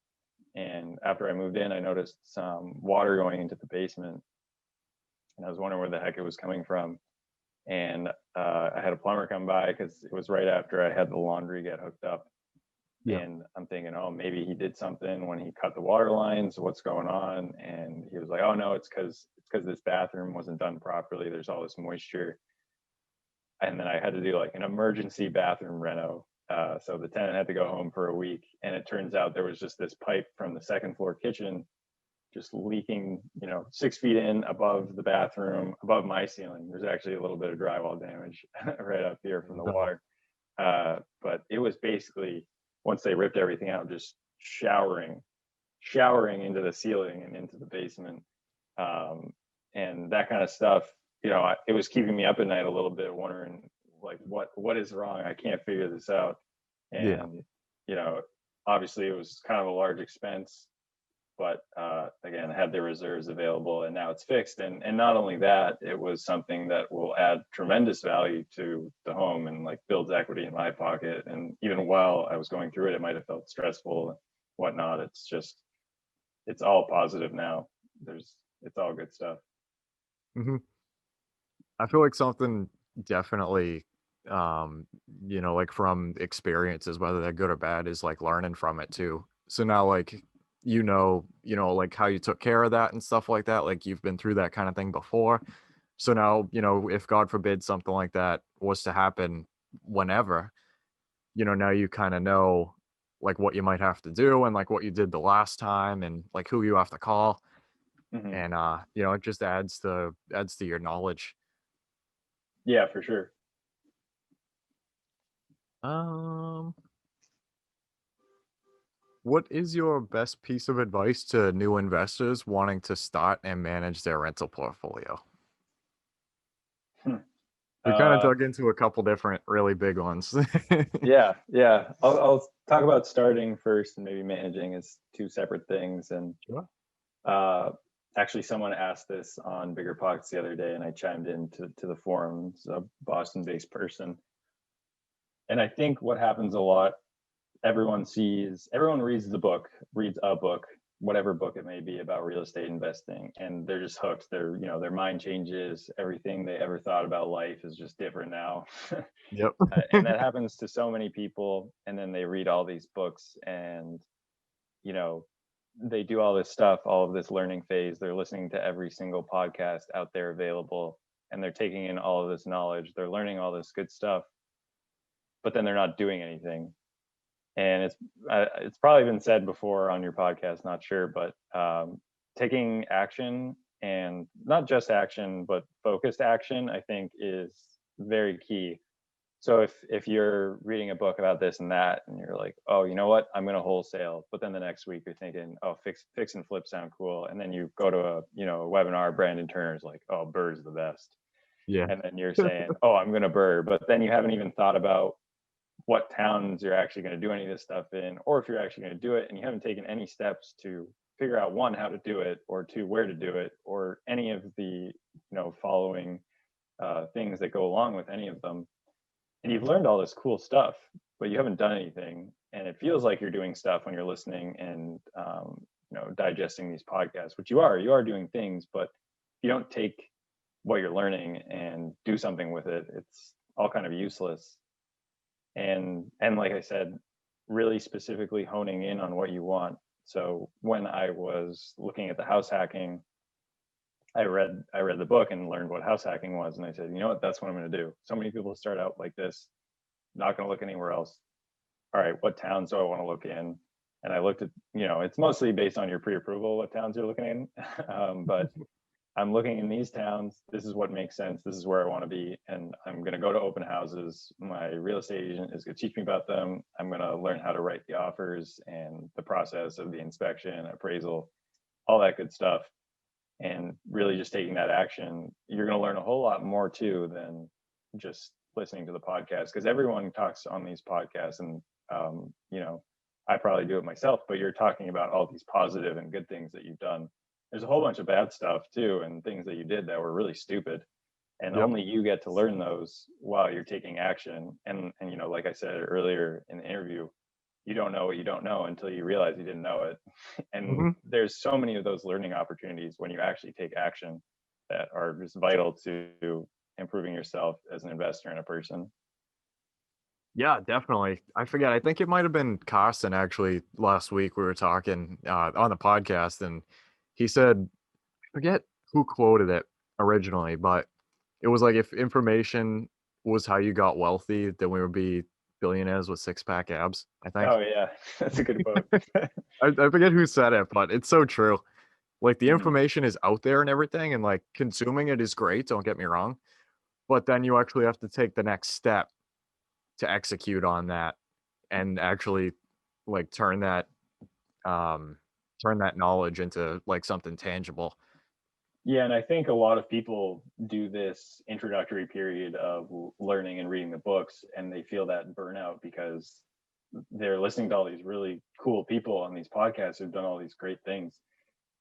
And after I moved in, I noticed some water going into the basement, and I was wondering where the heck it was coming from. And I had a plumber come by because it was right after I had the laundry get hooked up. Yeah. And I'm thinking, oh, maybe he did something when he cut the water lines. What's going on? And he was like, oh no, it's because this bathroom wasn't done properly. There's all this moisture. And then I had to do like an emergency bathroom reno. So the tenant had to go home for a week, and it turns out there was just this pipe from the second floor kitchen just leaking, 6 feet in above the bathroom, above my ceiling. There's actually a little bit of drywall damage right up here from the No. water. But it was basically, once they ripped everything out, just showering into the ceiling and into the basement. Um, and that kind of stuff, it was keeping me up at night a little bit, wondering like what is wrong. I can't figure this out. Yeah. And you know, obviously it was kind of a large expense, but again, had the reserves available, and now it's fixed. And not only that, it was something that will add tremendous value to the home and like builds equity in my pocket. And even while I was going through it, it might have felt stressful and whatnot. It's all positive now. It's all good stuff. Hmm. I feel like something definitely, um, like from experiences, whether they're good or bad, is like learning from it too. So now, like, like how you took care of that and stuff like that. Like you've been through that kind of thing before. So now, if God forbid something like that was to happen whenever, now you kind of know like what you might have to do and like what you did the last time and like who you have to call. Hmm. And it just adds to your knowledge. Yeah, for sure. Um What is your best piece of advice to new investors wanting to start and manage their rental portfolio? Hmm. We kind of Uh, dug into a couple different really big ones. yeah, yeah. I'll talk about starting first and maybe managing as two separate things. And Sure. uh, actually, someone asked this on Biggerpockets the other day, and I chimed in to the forums, a Boston-based person. And I think what happens a lot, everyone reads a book, whatever book it may be about real estate investing, and they're just hooked. Their mind changes. Everything they ever thought about life is just different now. Yep. And that happens to so many people. And then they read all these books and, you know, they do all this stuff, all of this learning phase. They're listening to every single podcast out there available, and they're taking in all of this knowledge. They're learning all this good stuff, but then they're not doing anything. And it's probably been said before on your podcast, not sure, but taking action, and not just action, but focused action, I think is very key. So if you're reading a book about this and that, and you're like, oh, you know what, I'm going to wholesale, but then the next week you're thinking, oh, fix and flip sound cool, and then you go to a webinar, Brandon Turner's like, oh, Burr's the best, Yeah. and then you're saying, oh, I'm going to Burr, but then you haven't even thought about what towns you're actually going to do any of this stuff in, or if you're actually going to do it, and you haven't taken any steps to figure out, one, how to do it, or two, where to do it, or any of the following things that go along with any of them. And you've learned all this cool stuff, but you haven't done anything. And it feels like you're doing stuff when you're listening and digesting these podcasts, which you are doing things, but if you don't take what you're learning and do something with it, it's all kind of useless. And like I said, really specifically honing in on what you want. So when I was looking at the house hacking, I read the book and learned what house hacking was, and I said, you know what, that's what I'm going to do. So many people start out like this, not going to look anywhere else. All right, what towns do I want to look in? And I looked at, it's mostly based on your pre-approval what towns you're looking in, but I'm looking in these towns. This is what makes sense. This is where I want to be. And I'm going to go to open houses. My real estate agent is going to teach me about them. I'm going to learn how to write the offers and the process of the inspection, appraisal, all that good stuff. And really just taking that action, you're going to learn a whole lot more too than just listening to the podcast, because everyone talks on these podcasts, and I probably do it myself, but you're talking about all these positive and good things that you've done. There's a whole bunch of bad stuff too, and things that you did that were really stupid, and Yep. only you get to learn those while you're taking action. And like I said earlier in the interview, you don't know what you don't know until you realize you didn't know it. And Mhm. there's so many of those learning opportunities when you actually take action that are just vital to improving yourself as an investor and a person. Yeah, definitely. I forget. I think it might have been Carson actually last week. We were talking on the podcast, and he said, I forget who quoted it originally, but it was like, if information was how you got wealthy, then we would be billionaires with six-pack abs, I think. Oh yeah, that's a good quote. I forget who said it, but it's so true. Like, the Mhm. information is out there and everything, and like consuming it is great, don't get me wrong. But then you actually have to take the next step to execute on that and actually like um turn that knowledge into like something tangible. Yeah, and I think a lot of people do this introductory period of learning and reading the books, and they feel that burnout because they're listening to all these really cool people on these podcasts who've done all these great things,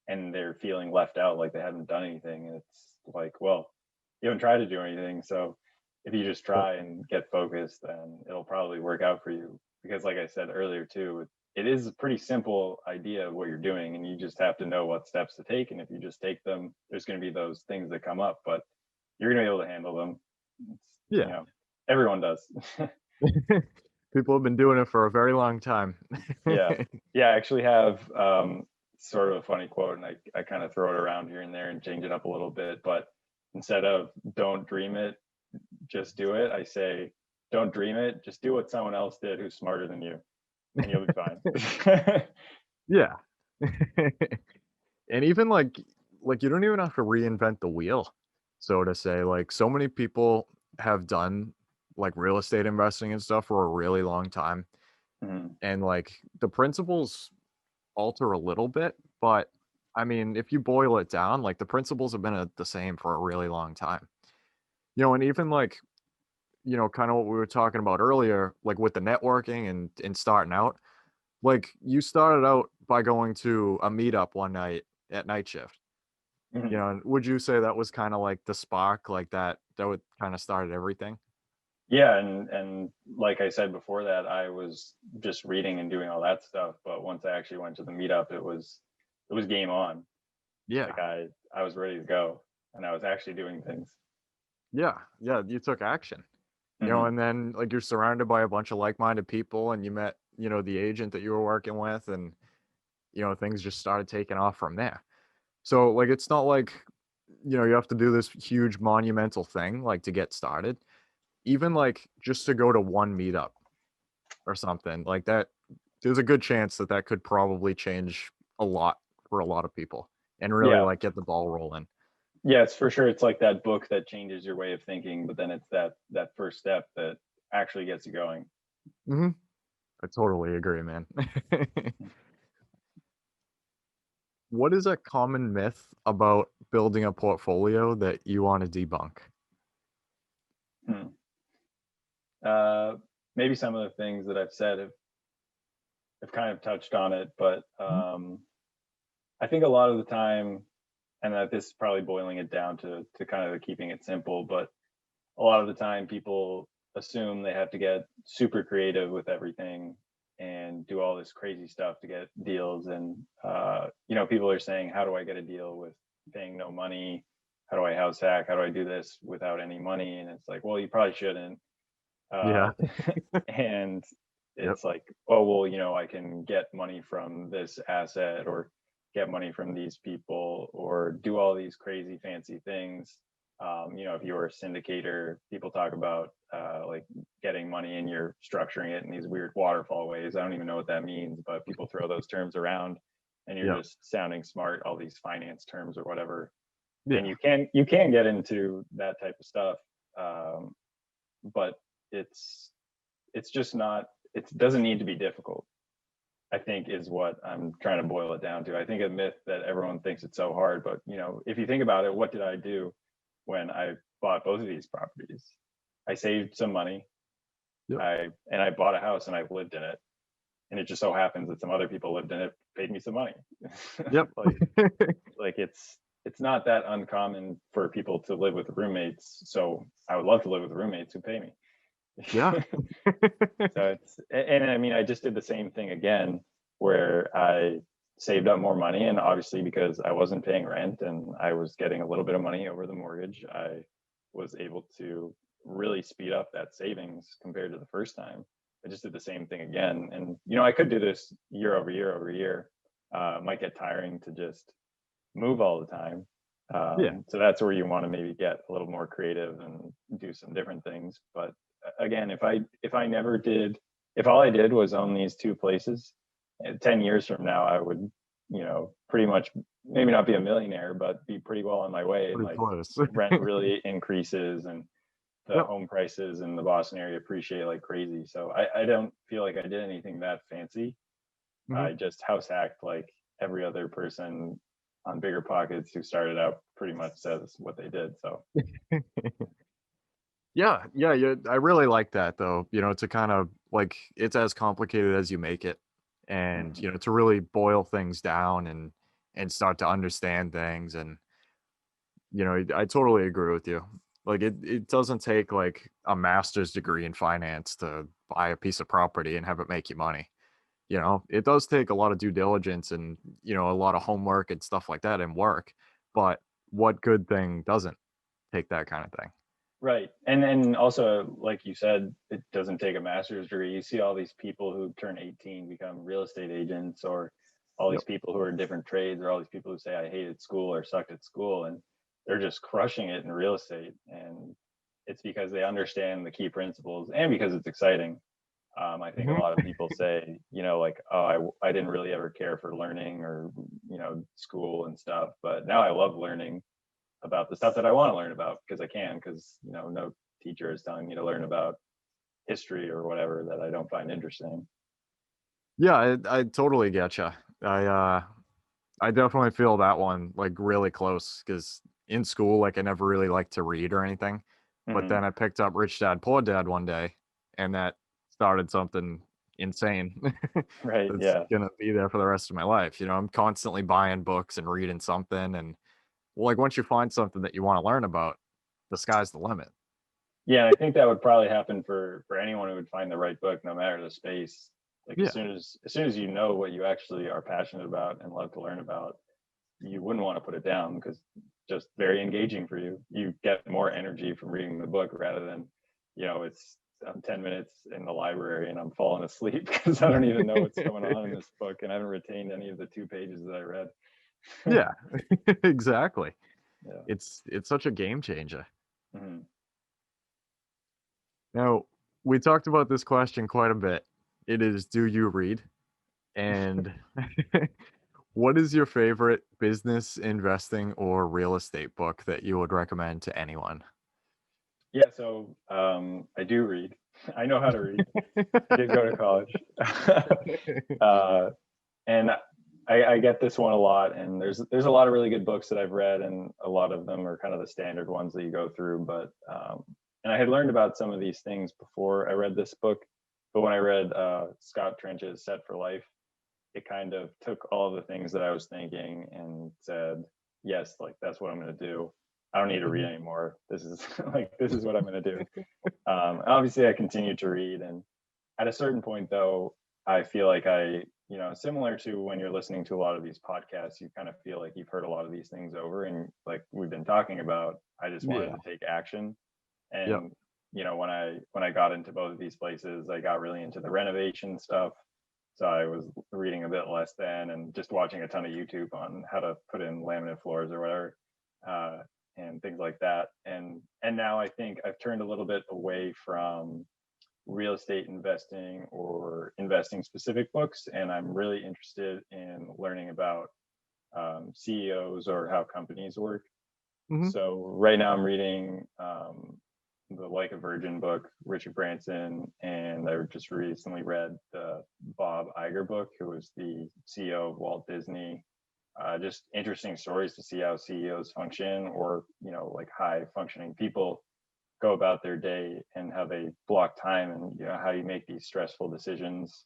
and they're feeling left out, like they haven't done anything. And it's like, well, you haven't tried to do anything. So if you just Yep. try and get focused, then it'll probably work out for you. Because like I said earlier too, it is a pretty simple idea of what you're doing, and you just have to know what steps to take. And if you just take them, there's going to be those things that come up, but you're going to be able to handle them. It's, Yeah. everyone does. People have been doing it for a very long time. Yeah. Yeah, I actually have sort of a funny quote, and I kind of throw it around here and there and change it up a little bit. But instead of don't dream it, just do it, I say, don't dream it, just do what someone else did who's smarter than you, and you'll be fine. Yeah. And even like you don't even have to reinvent the wheel, so to say. Like, so many people have done like real estate investing and stuff for a really long time, And like the principles alter a little bit, but I mean, if you boil it down, like the principles have been the same for a really long time. And even like, kind of what we were talking about earlier, like with the networking and starting out, like you started out by going to a meetup one night at night shift. And would you say that was kind of like the spark, like that would kind of started everything? Yeah, and like I said before that, I was just reading and doing all that stuff. But once I actually went to the meetup, it was game on. Yeah. Like I was ready to go, and I was actually doing things. Yeah. Yeah. You took action, Hmm. and then like you're surrounded by a bunch of like-minded people and you met, the agent that you were working with, and, things just started taking off from there. So like, it's not like, you have to do this huge monumental thing, like to get started, even like just to go to one meetup or something like that. There's a good chance that could probably change a lot for a lot of people and really Yeah, like get the ball rolling. yeah, it's for sure. It's like that book that changes your way of thinking, but then it's that first step that actually gets you going. Hmm. I totally agree, man. What is a common myth about building a portfolio that you want to debunk? Hmm. Uh, Maybe some of the things that I've said have kind of touched on it, but Mhm. I think a lot of the time, and that this is probably boiling it down to kind of keeping it simple, but a lot of the time people assume they have to get super creative with everything and do all this crazy stuff to get deals. And people are saying, how do I get a deal with paying no money? How do I house hack? How do I do this without any money? And it's like, well, you probably shouldn't. uh, Yeah. and Yep. it's like, oh well, I can get money from this asset or get money from these people or do all these crazy fancy things. If you were a syndicator, people talk about like getting money and you're structuring it in these weird waterfall ways. I don't even know what that means, but people throw those terms around and you're Yep. just sounding smart, all these finance terms or whatever. And Yeah. you can get into that type of stuff. But it's just not, it doesn't need to be difficult, I think, is what I'm trying to boil it down to. I think a myth that everyone thinks it's so hard, but if you think about it, what did I do when I bought both of these properties? I saved some money. Yep. I bought a house and I've lived in it, and it just so happens that some other people lived in it, paid me some money. Yep. like it's not that uncommon for people to live with roommates, so I would love to live with roommates who pay me. Yeah. So and I mean, I just did the same thing again, where I saved up more money. And obviously, because I wasn't paying rent and I was getting a little bit of money over the mortgage, I was able to really speed up that savings compared to the first time. I just did the same thing again. And, I could do this year over year over year. Might get tiring to just move all the time. Yeah. So that's where you want to maybe get a little more creative and do some different things. But again, if all I did was own these two places, 10 years from now, I would, pretty much maybe not be a millionaire, but be pretty well on my way. And Pretty like close. rent really increases and the Yep. home prices in the Boston area appreciate like crazy. So I don't feel like I did anything that fancy. Hmm. I just house hacked like every other person on Biggerpockets who started out pretty much says what they did. So Yeah. Yeah. Yeah. I really like that though, to kind of like it's as complicated as you make it. And, mhm. to really boil things down and start to understand things. And, I totally agree with you. Like it doesn't take like a master's degree in finance to buy a piece of property and have it make you money. It does take a lot of due diligence and, a lot of homework and stuff like that and work. But what good thing doesn't take that kind of thing? Right. And also, like you said, it doesn't take a master's degree. You see all these people who turn 18 become real estate agents, or all Yep. these people who are in different trades, or all these people who say I hated school or sucked at school, and they're just crushing it in real estate. And it's because they understand the key principles and because it's exciting. I think a Mhm. lot of people say, like, oh, I didn't really ever care for learning or, school and stuff, but now I love learning about the stuff that I want to learn about because I can, because, no teacher is telling me to learn about history or whatever that I don't find interesting. Yeah, I totally get you. I definitely feel that one like really close because in school, like I never really liked to read or anything, but Hmm. then I picked up Rich Dad Poor Dad one day, and that started something insane Right. that's Yeah. gonna be there for the rest of my life. I'm constantly buying books and reading something, and well, like once you find something that you want to learn about, the sky's the limit. Yeah, and I think that would probably happen for anyone who would find the right book, no matter the space. Like Yeah, as soon as you know what you actually are passionate about and love to learn about, you wouldn't want to put it down because just very engaging for you. You get more energy from reading the book rather than, it's I'm 10 minutes in the library and I'm falling asleep because I don't even know what's going on in this book and I haven't retained any of the 2 pages that I read. yeah, exactly. Yeah. It's such a game changer. Mhm. Now, we talked about this question quite a bit. It is, do you read? And what is your favorite business, investing, or real estate book that you would recommend to anyone? Yeah, so I do read. I know how to read. I did go to college. uh, and I get this one a lot, and there's a lot of really good books that I've read, and a lot of them are kind of the standard ones that you go through. But and I had learned about some of these things before I read this book, but when I read Scott Trench's Set for Life, it kind of took all of the things that I was thinking and said, yes, like that's what I'm going to do. I don't need to read Mhm. anymore. This is like this is what I'm going to do. Obviously, I continued to read, and at a certain point, though, I feel like similar to when you're listening to a lot of these podcasts, you kind of feel like you've heard a lot of these things over, and like we've been talking about, I just wanted Yeah. to take action. Yep. And when I got into both of these places, I got really into the renovation stuff. So I was reading a bit less then, and just watching a ton of YouTube on how to put in laminate floors or whatever, uh, and things like that. And now I think I've turned a little bit away from real estate investing or investing specific books, and I'm really interested in learning about CEOs or how companies work. Hmm. So right now I'm reading the Like a Virgin book, Richard Branson, and I just recently read the Bob Iger book, who was the CEO of Walt Disney. Just interesting stories to see how CEOs function, or like high functioning people go about their day and how they block time, and how you make these stressful decisions.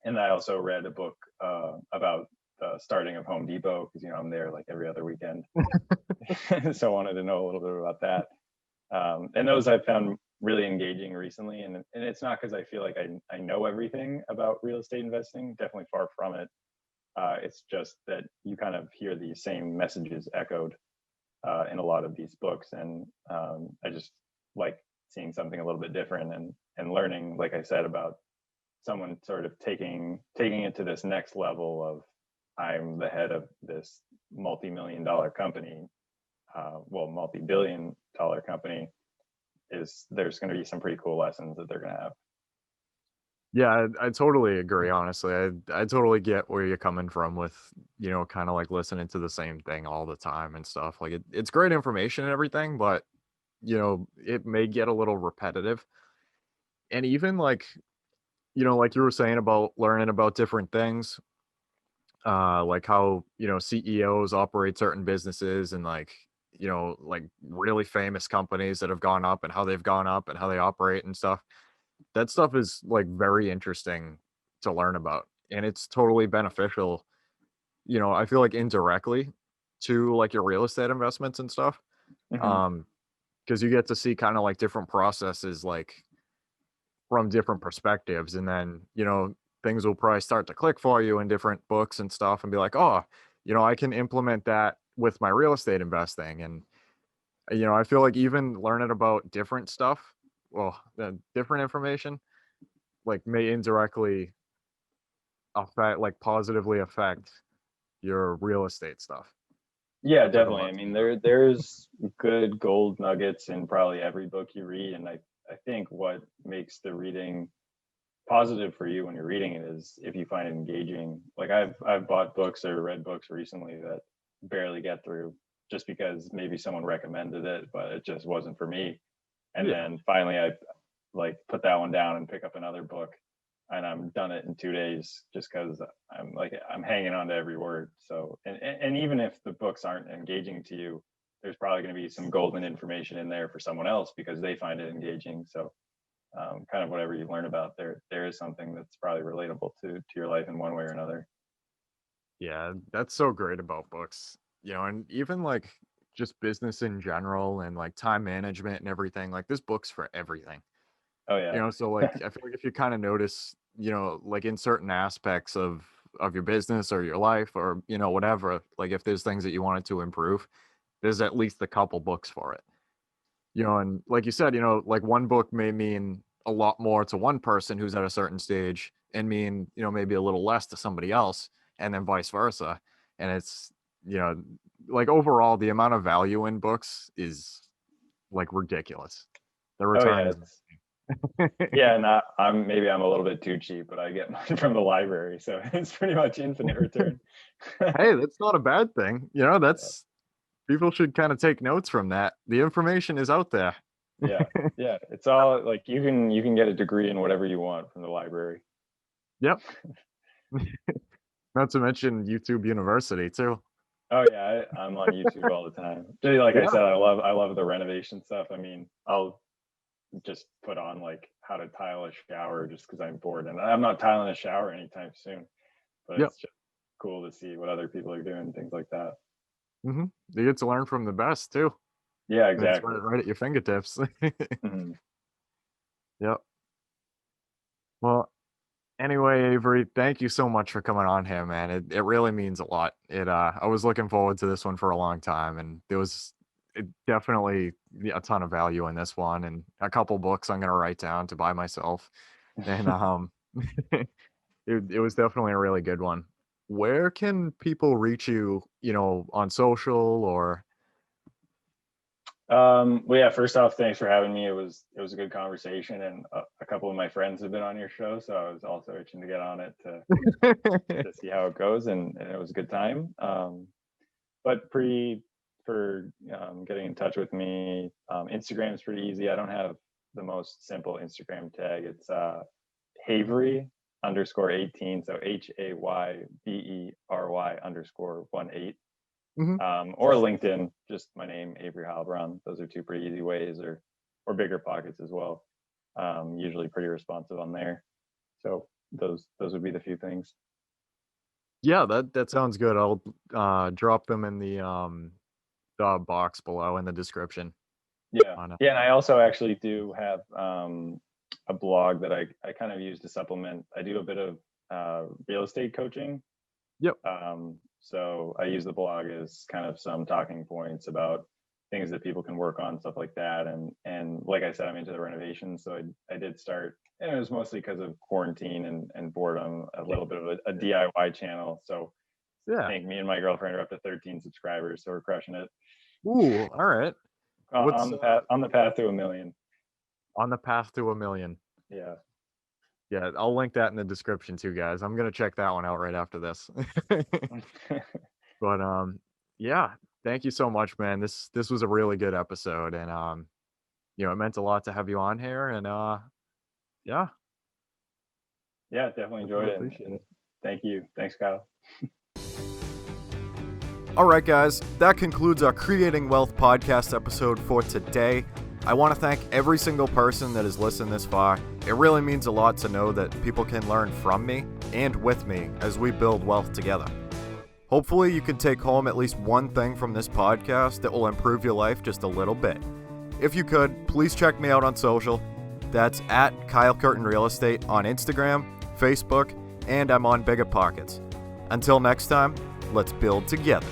And I also read a book about the starting of Home Depot, because I'm there like every other weekend. So I wanted to know a little bit about that. And those I've found really engaging recently. And it's not because I feel like I know everything about real estate investing, definitely far from it. It's just that you kind of hear these same messages echoed in a lot of these books. And I just like seeing something a little bit different, and learning, like I said, about someone sort of taking it to this next level of, I'm the head of this multi-million dollar company, multi-billion dollar company. There's going to be some pretty cool lessons that they're going to have. Yeah, I totally agree, honestly. I totally get where you're coming from with, kind of like listening to the same thing all the time and stuff. Like it's great information and everything, but it may get a little repetitive. And even like, like you were saying about learning about different things, like how, CEOs operate certain businesses and like really famous companies that have gone up and how they've gone up and how they operate and stuff. That stuff is like very interesting to learn about. And it's totally beneficial, I feel like indirectly to like your real estate investments and stuff. Mm-hmm. Um, because you get to see kind of like different processes like from different perspectives. And then, things will probably start to click for you in different books and stuff and be like, oh, I can implement that with my real estate investing. And, I feel like even learning about different stuff, well, the different information, like may indirectly affect, like positively affect your real estate stuff Yeah, for the definitely. I most mean, part. there's good gold nuggets in probably every book you read, and I think what makes the reading positive for you when you're reading it is if you find it engaging. Like I've bought books or read books recently that barely get through just because maybe someone recommended it, but it just wasn't for me. And Yeah. then finally I like put that one down and pick up another book. and I'm done it in 2 days just because I'm hanging on to every word. So, and even if the books aren't engaging to you, there's probably going to be some golden information in there for someone else because they find it engaging. So kind of whatever you learn about there is something that's probably relatable to your life in one way or another. Yeah, that's so great about books, and even like just business in general and like time management and everything. Like this book's for everything. Oh yeah. So like I feel like if you kind of notice, like in certain aspects of your business or your life or whatever, like if there's things that you wanted to improve, there's at least a couple books for it. And like you said, like one book may mean a lot more to one person who's at a certain stage and mean, maybe a little less to somebody else, and then vice versa. And it's, like overall, the amount of value in books is like ridiculous. The return is yeah, and I'm a little bit too cheap, but I get mine from the library, so it's pretty much infinite return. Hey, that's not a bad thing. That's people should kind of take notes from that. The information is out there. Yeah. It's all like you can get a degree in whatever you want from the library. Yep. Not to mention YouTube University too. Oh yeah, I'm on YouTube all the time. Like I said, I love the renovation stuff. I mean, I'll just put on like how to tile a shower just because I'm bored, and I'm not tiling a shower anytime soon. But it's just cool to see what other people are doing, things like that. Mm-hmm. You get to learn from the best too. Yeah, exactly. Right at your fingertips. Mm-hmm. Yep. Well, anyway, Avery, thank you so much for coming on here, man. It really means a lot. I was looking forward to this one for a long time, and there was definitely a ton of value in this one, and a couple books I'm gonna write down to buy myself. And it was definitely a really good one. Where can people reach you, on social or? Well, yeah, first off, thanks for having me. It was a good conversation, and a couple of my friends have been on your show, so I was also itching to get on it to see how it goes, and it was a good time. But for getting in touch with me, Instagram is pretty easy. I don't have the most simple Instagram tag. It's Avery _18, so HAYBERY _18. Or LinkedIn, just my name, Avery Heilbron. Those are two pretty easy ways, or Biggerpockets as well. Usually pretty responsive on there. So those would be the few things. Yeah, that sounds good. I'll drop them in the box below in the description. Yeah, and I also actually do have a blog that I kind of use to supplement. I do a bit of real estate coaching. Yep. So I use the blog as kind of some talking points about things that people can work on, stuff like that. And like I said, I'm into the renovations, so I did start, and it was mostly because of quarantine and boredom, a little bit of a DIY channel. So I think me and my girlfriend are up to 13 subscribers, so we're crushing it. Ooh, all right. On the path to 1 million. On the path to 1 million. Yeah. Yeah, I'll link that in the description too, guys. I'm gonna check that one out right after this. But yeah, thank you so much, man. This was a really good episode, and it meant a lot to have you on here, and yeah. Yeah, definitely enjoyed it. And thank you. Thanks, Kyle. All right, guys, that concludes our Creating Wealth podcast episode for today. I want to thank every single person that has listened this far. It really means a lot to know that people can learn from me and with me as we build wealth together. Hopefully you can take home at least one thing from this podcast that will improve your life just a little bit. If you could, please check me out on social. That's at Kyle Curtin Real Estate on Instagram, Facebook, and I'm on Biggerpockets. Until next time, let's build together.